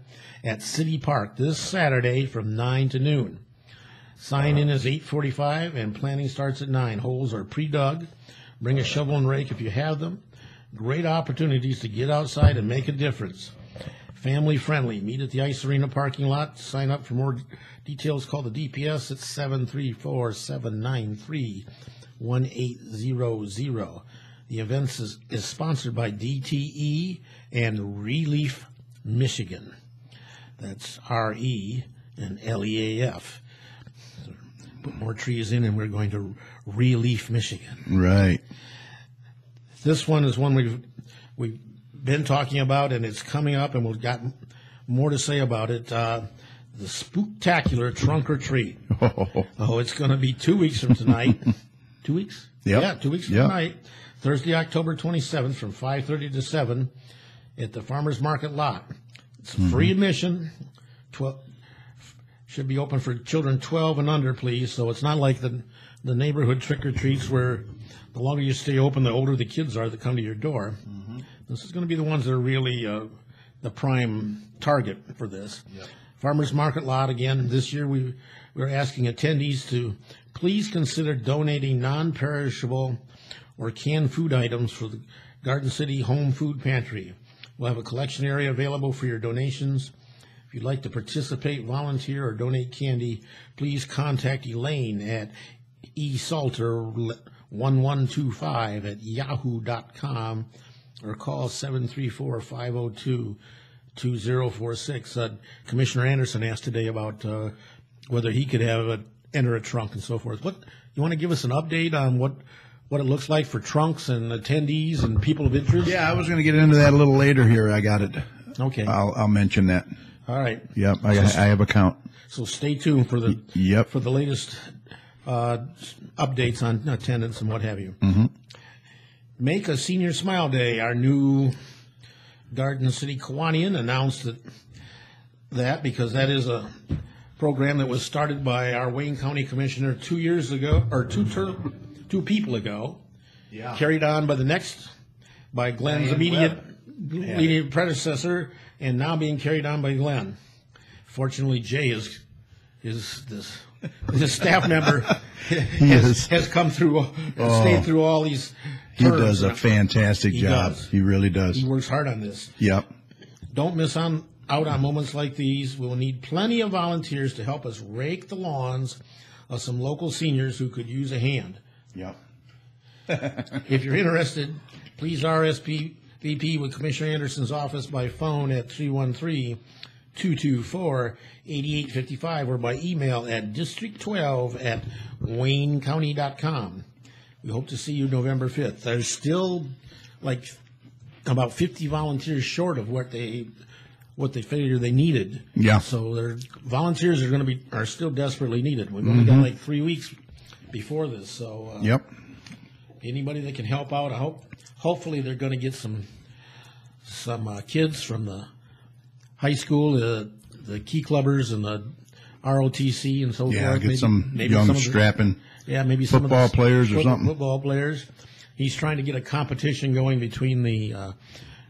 at City Park this Saturday from 9 to noon. Sign in is 8:45 and planting starts at 9. Holes are pre-dug. Bring a shovel and rake if you have them. Great opportunities to get outside and make a difference. Family friendly. Meet at the Ice Arena parking lot. Sign up for more details. Call the DPS at 734-793-1800. The event is sponsored by DTE and Relief Michigan. That's RE and LEAF. So put more trees in and we're going to Relief Michigan. Right. This one is one we've been talking about, and it's coming up, and we've got more to say about it. The Spooktacular Trunk or Treat. Oh, it's going to be 2 weeks from tonight. 2 weeks? Yep. Yeah, 2 weeks from tonight. Thursday, October 27th from 5:30 to 7 at the Farmers Market lot. It's free admission. Should be open for children 12 and under, please. So it's not like the neighborhood trick-or-treats where the longer you stay open, the older the kids are that come to your door. This is going to be the ones that are really the prime target for this. Farmers Market lot, again, this year we're asking attendees to please consider donating non-perishable or canned food items for the Garden City Home Food Pantry. We'll have a collection area available for your donations. If you'd like to participate, volunteer, or donate candy, please contact Elaine at esalter1125@yahoo.com or call 734-502-2046. Commissioner Anderson asked today about whether he could enter a trunk and so forth. You want to give us an update on what it looks like for trunks and attendees and people of interest? Yeah, I was going to get into that a little later here. I got it. Okay. I'll mention that. All right. Yep, I have a count. So stay tuned for the latest updates on attendance and what have you. Make a Senior Smile Day. Our new Garden City Kiwanian announced that because that is a program that was started by our Wayne County Commissioner 2 years ago, or two people ago. Yeah. Carried on by Glenn's immediate predecessor, and now being carried on by Glenn. Fortunately, Jay is this staff member has come through, stayed through all these terms. He does a fantastic job. He really does. He works hard on this. Yep. Don't miss out on moments like these. We'll need plenty of volunteers to help us rake the lawns of some local seniors who could use a hand. Yep. If you're interested, please RSVP with Commissioner Anderson's office by phone at 313-224-8855 or by email at district12@waynecounty.com. We hope to see you November 5th. There's still like about 50 volunteers short of what they figured they needed. Yeah. So volunteers are still desperately needed. We've only got like 3 weeks before this. So yep. Anybody that can help out, hopefully they're going to get some kids from the high school, the key clubbers and the ROTC and so forth. Yeah, get some young strapping Yeah, maybe some football of the players or something. Football players. He's trying to get a competition going between the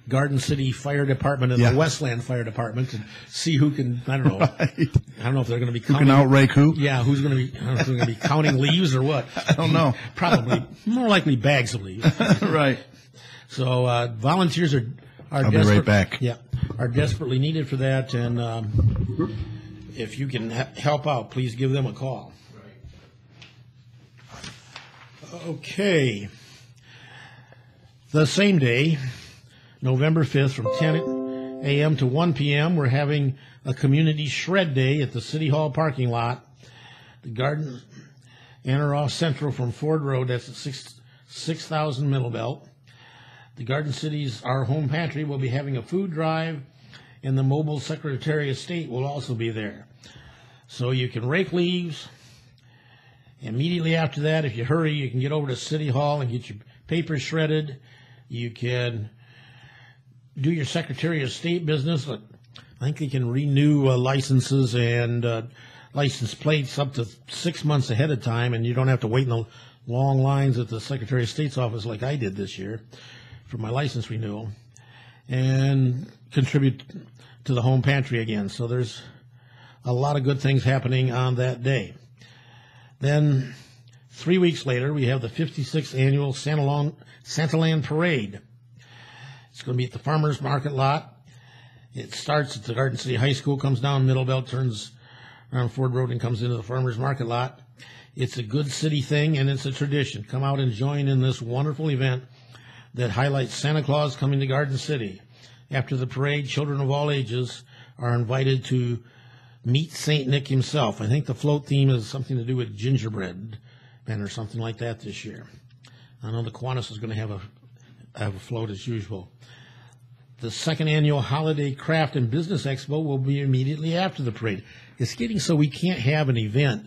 Garden City Fire Department and the Westland Fire Department and see who can. I don't know. Right. I don't know if they're going to be counting. Who can outrake who? Yeah, who's going to be? I don't know if they're going to be counting leaves or what. I don't know. Probably more likely bags of leaves. Right. So volunteers are I'll be right back. Yeah, are desperately needed for that, and if you can help out, please give them a call. Okay. The same day, November 5th, from 10 a.m. to 1 p.m., we're having a community shred day at the City Hall parking lot. The garden enter off Central from Ford Road, that's at 6,000 Middle Belt. The Garden City's Our Home Pantry will be having a food drive, and the mobile Secretary of State will also be there. So you can rake leaves. Immediately after that, if you hurry, you can get over to City Hall and get your papers shredded. You can do your Secretary of State business. I think they can renew licenses and license plates up to 6 months ahead of time, and you don't have to wait in the long lines at the Secretary of State's office like I did this year for my license renewal, and contribute to the home pantry again. So there's a lot of good things happening on that day. Then 3 weeks later, we have the 56th annual Santaland Parade. It's going to be at the Farmers Market lot. It starts at the Garden City High School, comes down Middle Belt, turns around Ford Road, and comes into the Farmers Market lot. It's a good city thing, and it's a tradition. Come out and join in this wonderful event that highlights Santa Claus coming to Garden City. After the parade, children of all ages are invited to meet St. Nick himself. I think the float theme is something to do with gingerbread men or something like that this year. I know the Kiwanis is going to have a float as usual. The second annual Holiday Craft and Business Expo will be immediately after the parade. It's getting so we can't have an event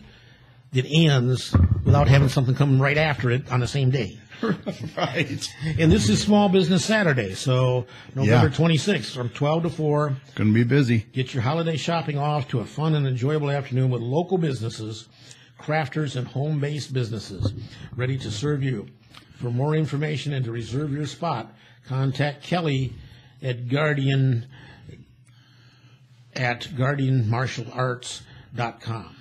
that ends without having something come right after it on the same day. Right. And this is Small Business Saturday, so November 26th from 12 to 4. Going to be busy. Get your holiday shopping off to a fun and enjoyable afternoon with local businesses, crafters, and home-based businesses ready to serve you. For more information and to reserve your spot, contact Kelly at guardianmartialarts.com.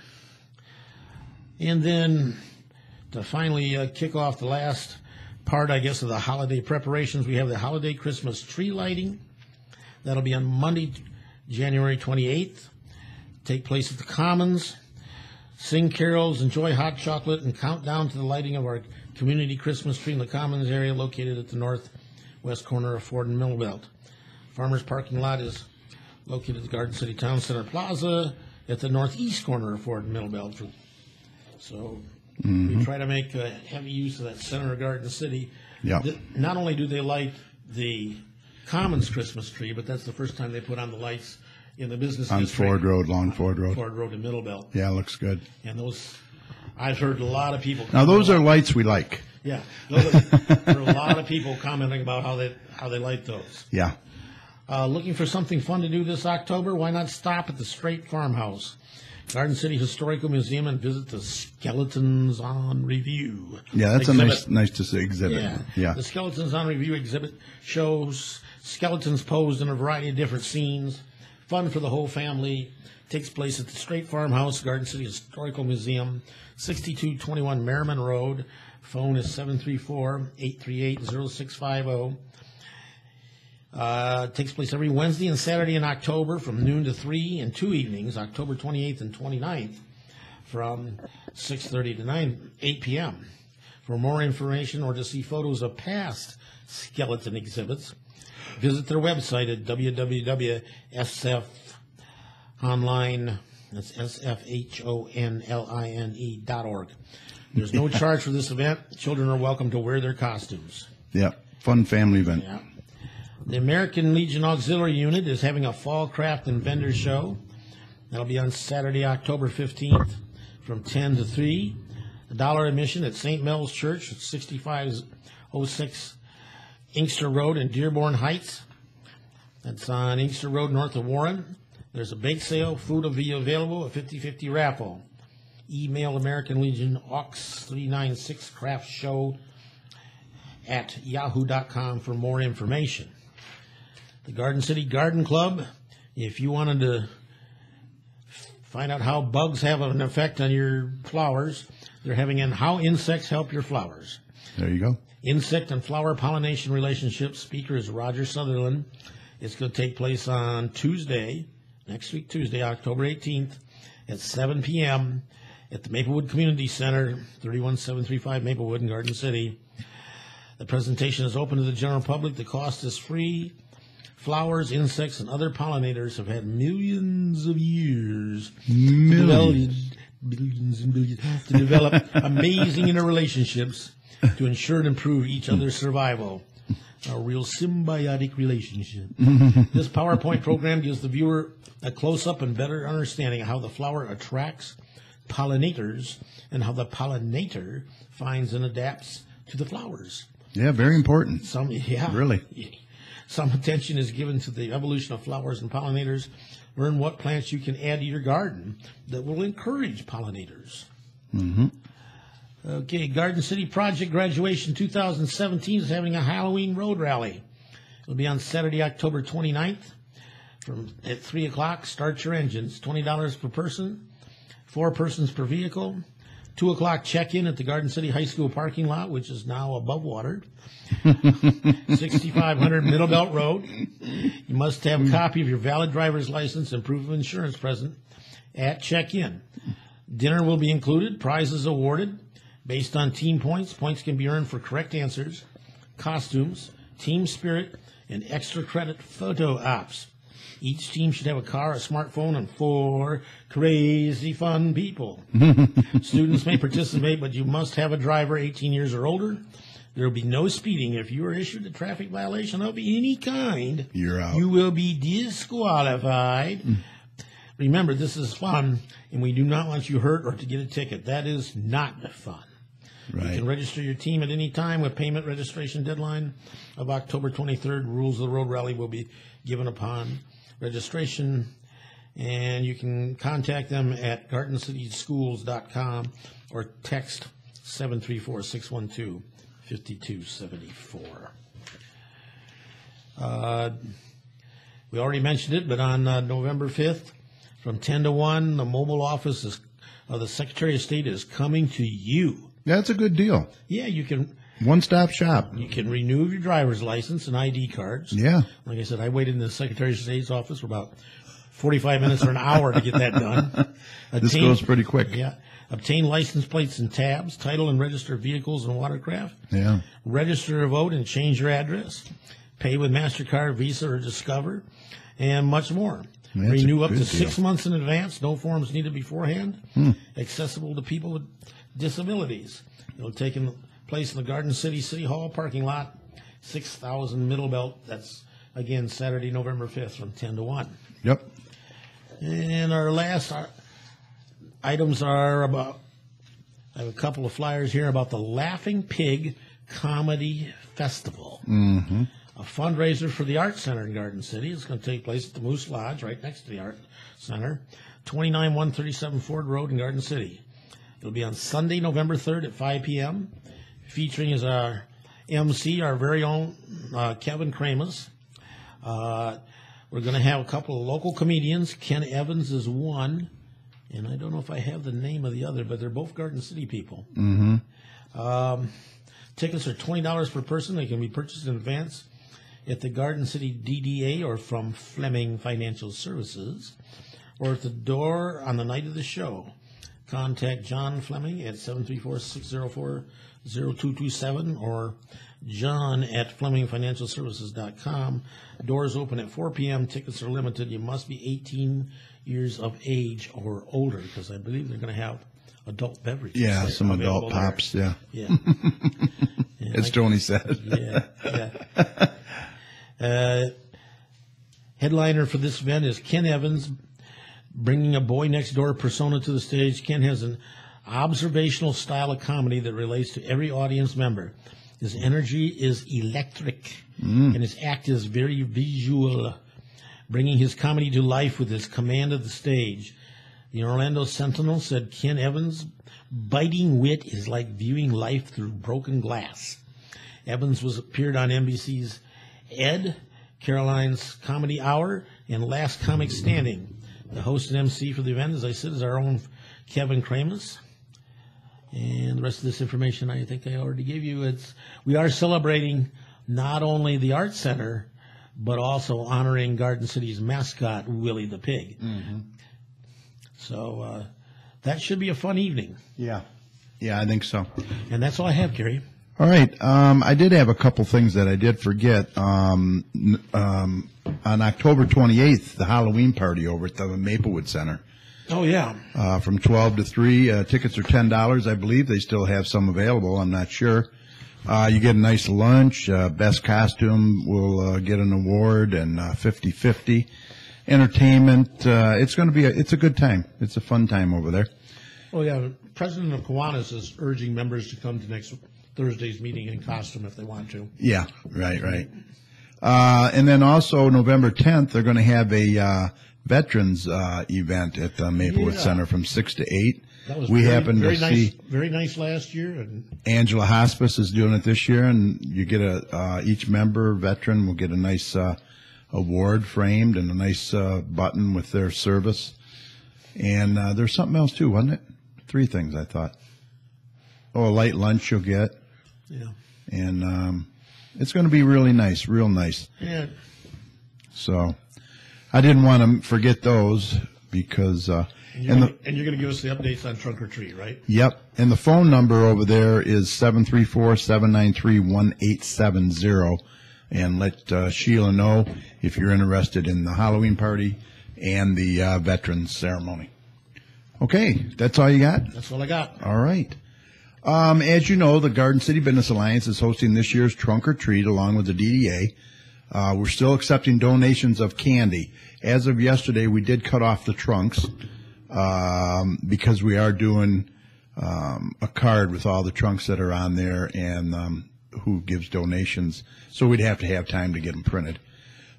And then to finally kick off the last part, I guess, of the holiday preparations, we have the holiday Christmas tree lighting. That'll be on Monday, January 28th. Take place at the Commons. Sing carols, enjoy hot chocolate, and count down to the lighting of our community Christmas tree in the Commons area located at the northwest corner of Ford and Middle Belt. Farmers parking lot is located at the Garden City Town Center Plaza at the northeast corner of Ford and Middle Belt. So we try to make heavy use of that center of Garden City. Yeah. Not only do they light the Commons Christmas tree, but that's the first time they put on the lights in the business on district. Ford Road, Long Ford Road. Ford Road and Middle Belt. Yeah, looks good. And those, I've heard a lot of people. Now those are lights we like. Yeah, there are a lot of people commenting about how they light those. Yeah. Looking for something fun to do this October? Why not stop at the Strait Farmhouse, Garden City Historical Museum, and visit the Skeletons on Review. Yeah, that's exhibit. a nice to say exhibit. Yeah. The Skeletons on Review exhibit shows skeletons posed in a variety of different scenes. Fun for the whole family. Takes place at the Strait Farmhouse, Garden City Historical Museum, 6221 Merriman Road. Phone is 734-838-0650. Takes place every Wednesday and Saturday in October from noon to 3, and 2 evenings, October 28th and 29th, from 6:30 to 8 p.m. For more information or to see photos of past skeleton exhibits, visit their website at sfhonline.org. There's no charge for this event. Children are welcome to wear their costumes. Yeah, fun family event. Yeah. The American Legion Auxiliary Unit is having a fall craft and vendor show. That'll be on Saturday, October 15th from 10 to 3. $1 admission at St. Mel's Church, 6506 Inkster Road in Dearborn Heights. That's on Inkster Road north of Warren. There's a bake sale. Food will be available, a 50-50 raffle. email American Legion aux396 craft show at yahoo.com for more information. The Garden City Garden Club, if you wanted to find out how bugs have an effect on your flowers, they're having an How Insects Help Your Flowers. There you go. Insect and flower pollination relationships. Speaker is Roger Sutherland. It's going to take place on Tuesday, next week, Tuesday, October 18th at 7 p.m. at the Maplewood Community Center, 31735 Maplewood in Garden City. The presentation is open to the general public. The cost is free. Flowers, insects, and other pollinators have had millions of years billions and billions to develop amazing interrelationships to ensure and improve each other's survival. A real symbiotic relationship. This PowerPoint program gives the viewer a close-up and better understanding of how the flower attracts pollinators and how the pollinator finds and adapts to the flowers. Yeah, very important. Really. Some attention is given to the evolution of flowers and pollinators. Learn what plants you can add to your garden that will encourage pollinators. Mm-hmm. Okay, Garden City Project Graduation 2017 is having a Halloween road rally. It'll be on Saturday, October 29th at 3 o'clock. Start your engines. $20 per person, 4 persons per vehicle. 2 o'clock check-in at the Garden City High School parking lot, which is now above water. 6500 Middle Belt Road. You must have a copy of your valid driver's license and proof of insurance present at check-in. Dinner will be included. Prizes awarded based on team points. Points can be earned for correct answers, costumes, team spirit, and extra credit photo ops. Each team should have a car, a smartphone, and 4 crazy fun people. Students may participate, but you must have a driver 18 years or older. There will be no speeding. If you are issued a traffic violation of any kind, you're out. You will be disqualified. Remember, this is fun, and we do not want you hurt or to get a ticket. That is not fun. Right. You can register your team at any time with payment registration deadline of October 23rd. Rules of the road rally will be given upon registration, and you can contact them at gardencityschools.com or text 734-612-5274. We already mentioned it, but on November 5th, from 10 to 1, the mobile office of the Secretary of State is coming to you. That's a good deal. Yeah, you can. One-stop shop. You can renew your driver's license and ID cards. Yeah. Like I said, I waited in the Secretary of State's office for about 45 minutes or an hour to get that done. This goes pretty quick. Yeah. Obtain license plates and tabs, title and register vehicles and watercraft. Yeah. Register a vote and change your address. Pay with MasterCard, Visa, or Discover, and much more. That's Renew up to deal. 6 months in advance. No forms needed beforehand. Accessible to people with disabilities. It'll take place in the Garden City City Hall parking lot, 6000 Middle Belt. That's, again, Saturday, November 5th from 10 to 1. Yep. And our last items are about, I have a couple of flyers here about the Laughing Pig Comedy Festival. Mm-hmm. A fundraiser for the Art Center in Garden City. It's going to take place at the Moose Lodge, right next to the Art Center, 29137 Ford Road in Garden City. It'll be on Sunday, November 3rd at 5 p.m., featuring as our MC, our very own Kevin Kramus. We're going to have a couple of local comedians. Ken Evans is one, and I don't know if I have the name of the other, but they're both Garden City people. Mm-hmm. Tickets are $20 per person. They can be purchased in advance at the Garden City DDA or from Fleming Financial Services, or at the door on the night of the show. Contact John Fleming at 734-604-0227 or John at FlemingFinancialServices.com. Doors open at 4 p.m. Tickets are limited. You must be 18 years of age or older, because I believe they're going to have adult beverages. Yeah, some adult pops, there. yeah. Yeah. As Tony said. Yeah. Headliner for this event is Ken Evans, bringing a boy next door persona to the stage. Ken has an observational style of comedy that relates to every audience member. His energy is electric, and his act is very visual, bringing his comedy to life with his command of the stage. The Orlando Sentinel said Ken Evans' biting wit is like viewing life through broken glass. Evans appeared on NBC's Ed, Caroline's Comedy Hour, and Last Comic Standing. The host and MC for the event, as I said, is our own Kevin Kramus. And the rest of this information I think I already gave you. We are celebrating not only the Art Center, but also honoring Garden City's mascot, Willie the Pig. Mm-hmm. So that should be a fun evening. Yeah, I think so. And that's all I have, Gary. All right. I did have a couple things that I did forget. On October 28th, the Halloween party over at the Maplewood Center. Oh, yeah. From 12 to 3. Tickets are $10. I believe they still have some available. I'm not sure. You get a nice lunch. Best costume will get an award, and 50-50. Entertainment. It's going to be it's a good time. It's a fun time over there. Oh, yeah. The president of Kiwanis is urging members to come to next Thursday's meeting in costume if they want to. Yeah, right. And then also November 10th, they're going to have a veterans event at the Maplewood Center from 6 to 8. That was very nice last year. And Angela Hospice is doing it this year, and you get each member veteran will get a nice award framed and a nice button with their service. And there's something else too, wasn't it? 3 things I thought. Oh, a light lunch you'll get. Yeah. And it's going to be really nice, real nice. Yeah. So I didn't want to forget those because and you're going to give us the updates on Trunk or Treat, right? Yep. And the phone number over there is 734-793-1870. And let Sheila know if you're interested in the Halloween party and the veterans ceremony. Okay, that's all you got? That's all I got. All right. As you know, the Garden City Business Alliance is hosting this year's Trunk or Treat along with the DDA. We're still accepting donations of candy. As of yesterday, we did cut off the trunks because we are doing a card with all the trunks that are on there and who gives donations. So we'd have to have time to get them printed.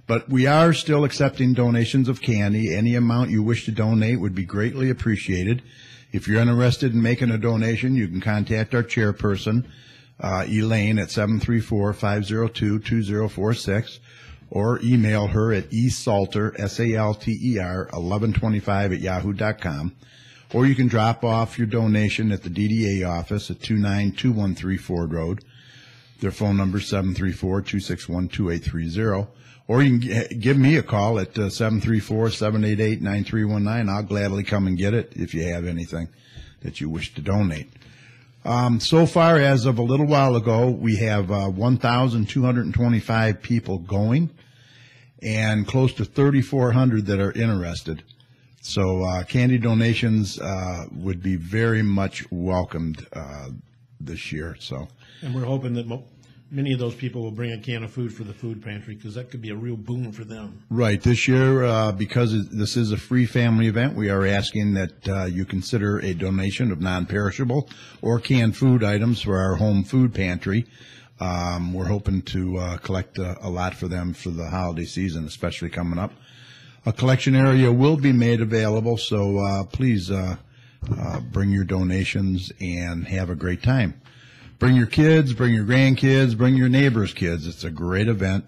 But we are still accepting donations of candy. Any amount you wish to donate would be greatly appreciated. If you're interested in making a donation, you can contact our chairperson, Elaine, at 734-502-2046, or email her at esalter, S-A-L-T-E-R, 1125@yahoo.com. Or you can drop off your donation at the DDA office at 29213 Ford Road. Their phone number is 734-261-2830. Or you can give me a call at 734-788-9319. I'll gladly come and get it if you have anything that you wish to donate. So far, as of a little while ago, we have 1,225 people going and close to 3,400 that are interested. So candy donations would be very much welcomed this year. And we're hoping that many of those people will bring a can of food for the food pantry because that could be a real boon for them. Right. This year, because this is a free family event, we are asking that you consider a donation of non-perishable or canned food items for our home food pantry. We're hoping to collect a lot for them for the holiday season, especially coming up. A collection area will be made available, so please bring your donations and have a great time. Bring your kids, bring your grandkids, bring your neighbors' kids. It's a great event.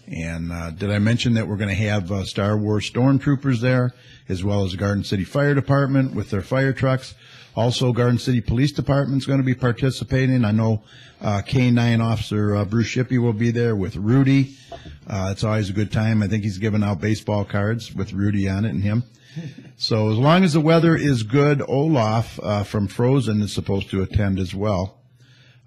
And did I mention that we're going to have Star Wars stormtroopers there, as well as the Garden City Fire Department with their fire trucks. Also, Garden City Police Department is going to be participating. I know K-9 Officer Bruce Shippey will be there with Rudy. It's always a good time. I think he's giving out baseball cards with Rudy on it and him. So as long as the weather is good, Olaf from Frozen is supposed to attend as well.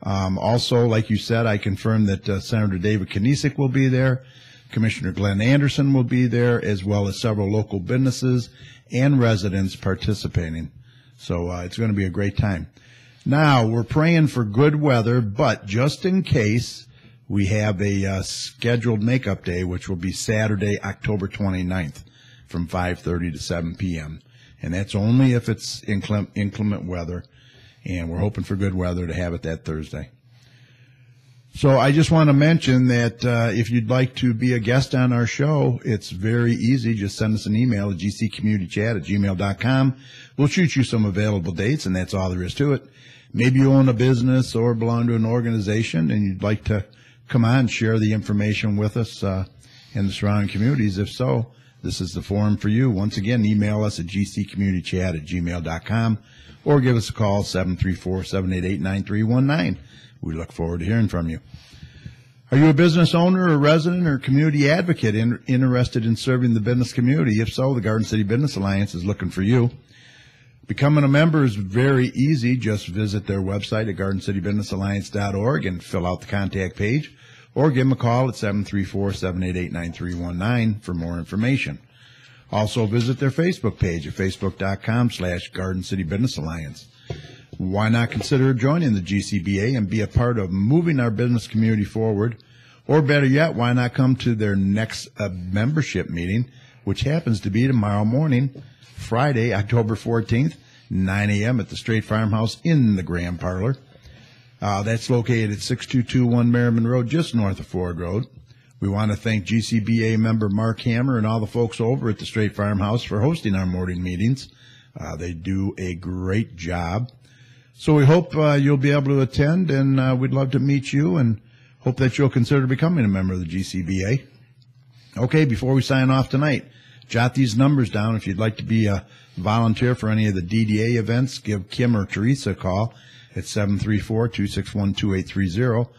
Also, like you said, I confirmed that Senator David Knisik will be there. Commissioner Glenn Anderson will be there, as well as several local businesses and residents participating. So it's going to be a great time. Now, we're praying for good weather, but just in case, we have a scheduled makeup day, which will be Saturday, October 29th from 5:30 to 7 p.m. And that's only if it's inclement weather. And we're hoping for good weather to have it that Thursday. So I just want to mention that if you'd like to be a guest on our show, it's very easy. Just send us an email at gccommunitychat@gmail.com. We'll shoot you some available dates, and that's all there is to it. Maybe you own a business or belong to an organization, and you'd like to come on and share the information with us in the surrounding communities. If so, this is the forum for you. Once again, email us at gccommunitychat@gmail.com or give us a call, 734-788-9319. We look forward to hearing from you. Are you a business owner or resident or community advocate interested in serving the business community? If so, the Garden City Business Alliance is looking for you. Becoming a member is very easy. Just visit their website at gardencitybusinessalliance.org and fill out the contact page, or give them a call at 734-788-9319 for more information. Also visit their Facebook page at facebook.com/Garden City Business Alliance. Why not consider joining the GCBA and be a part of moving our business community forward? Or better yet, why not come to their next membership meeting, which happens to be tomorrow morning, Friday, October 14th, 9 a.m. at the Straight Farmhouse in the Grand Parlor. That's located at 6221 Merriman Road, just north of Ford Road. We want to thank GCBA member Mark Hammer and all the folks over at the Straight Farmhouse for hosting our morning meetings. They do a great job. So we hope you'll be able to attend, and we'd love to meet you and hope that you'll consider becoming a member of the GCBA. Okay, before we sign off tonight, jot these numbers down. If you'd like to be a volunteer for any of the DDA events, give Kim or Teresa a call at 734-261-2830.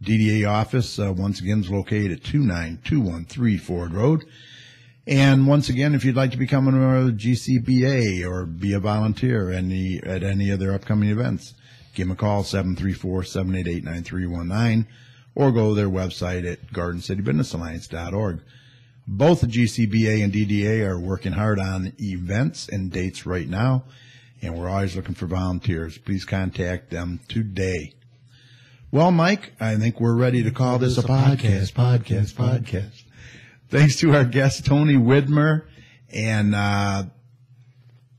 DDA office, once again, is located at 29213 Ford Road. And once again, if you'd like to become a member of the GCBA or be a volunteer at any of their upcoming events, give them a call, 734-788-9319, or go to their website at gardencitybusinessalliance.org. Both the GCBA and DDA are working hard on events and dates right now, and we're always looking for volunteers. Please contact them today. Well, Mike, I think we're ready to call this a podcast. Thanks to our guest, Tony Widmer, and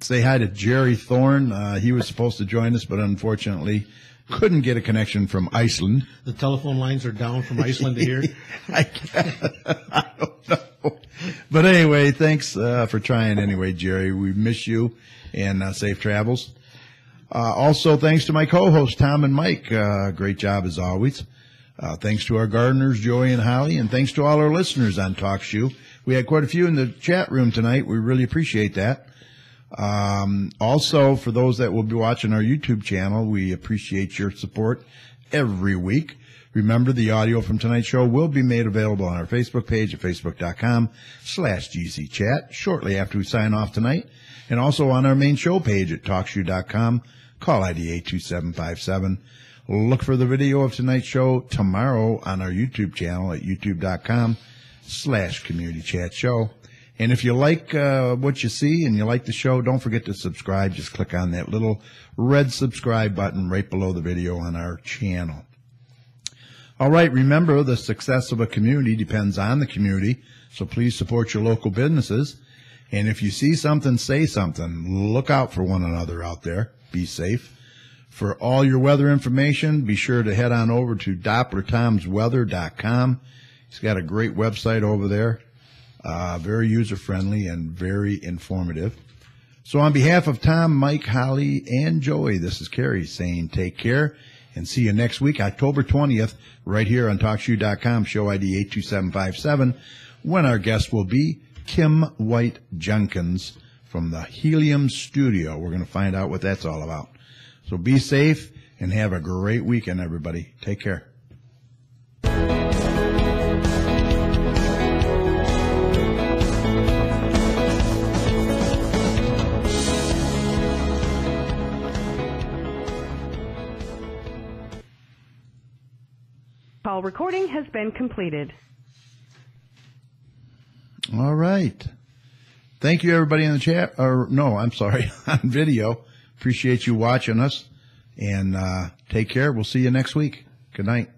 say hi to Jerry Thorne. He was supposed to join us, but unfortunately couldn't get a connection from Iceland. The telephone lines are down from Iceland to here. I don't know. But anyway, thanks for trying anyway, Jerry. We miss you, and safe travels. Also, thanks to my co-hosts, Tom and Mike. Great job as always. Thanks to our gardeners, Joey and Holly, and thanks to all our listeners on TalkShoe. We had quite a few in the chat room tonight. We really appreciate that. Also, for those that will be watching our YouTube channel, we appreciate your support every week. Remember, the audio from tonight's show will be made available on our Facebook page at facebook.com/GCChat shortly after we sign off tonight, and also on our main show page at TalkShoe.com. Call ID 82757. Look for the video of tonight's show tomorrow on our YouTube channel at youtube.com/CommunityChatShow. And if you like what you see and you like the show, don't forget to subscribe. Just click on that little red subscribe button right below the video on our channel. All right, remember, the success of a community depends on the community, so please support your local businesses. And if you see something, say something. Look out for one another out there. Be safe. For all your weather information, be sure to head on over to DopplerTomsWeather.com. He's got a great website over there, very user-friendly and very informative. So on behalf of Tom, Mike, Holly, and Joey, this is Kerry saying take care and see you next week, October 20th, right here on TalkShoe.com, show ID 82757, when our guest will be Kim White-Jenkins from the Helium Studio. We're going to find out what that's all about. So be safe and have a great weekend, everybody. Take care. Call recording has been completed. All right. Thank you, everybody in the chat. Or no, I'm sorry, on video. Appreciate you watching us. And take care. We'll see you next week. Good night.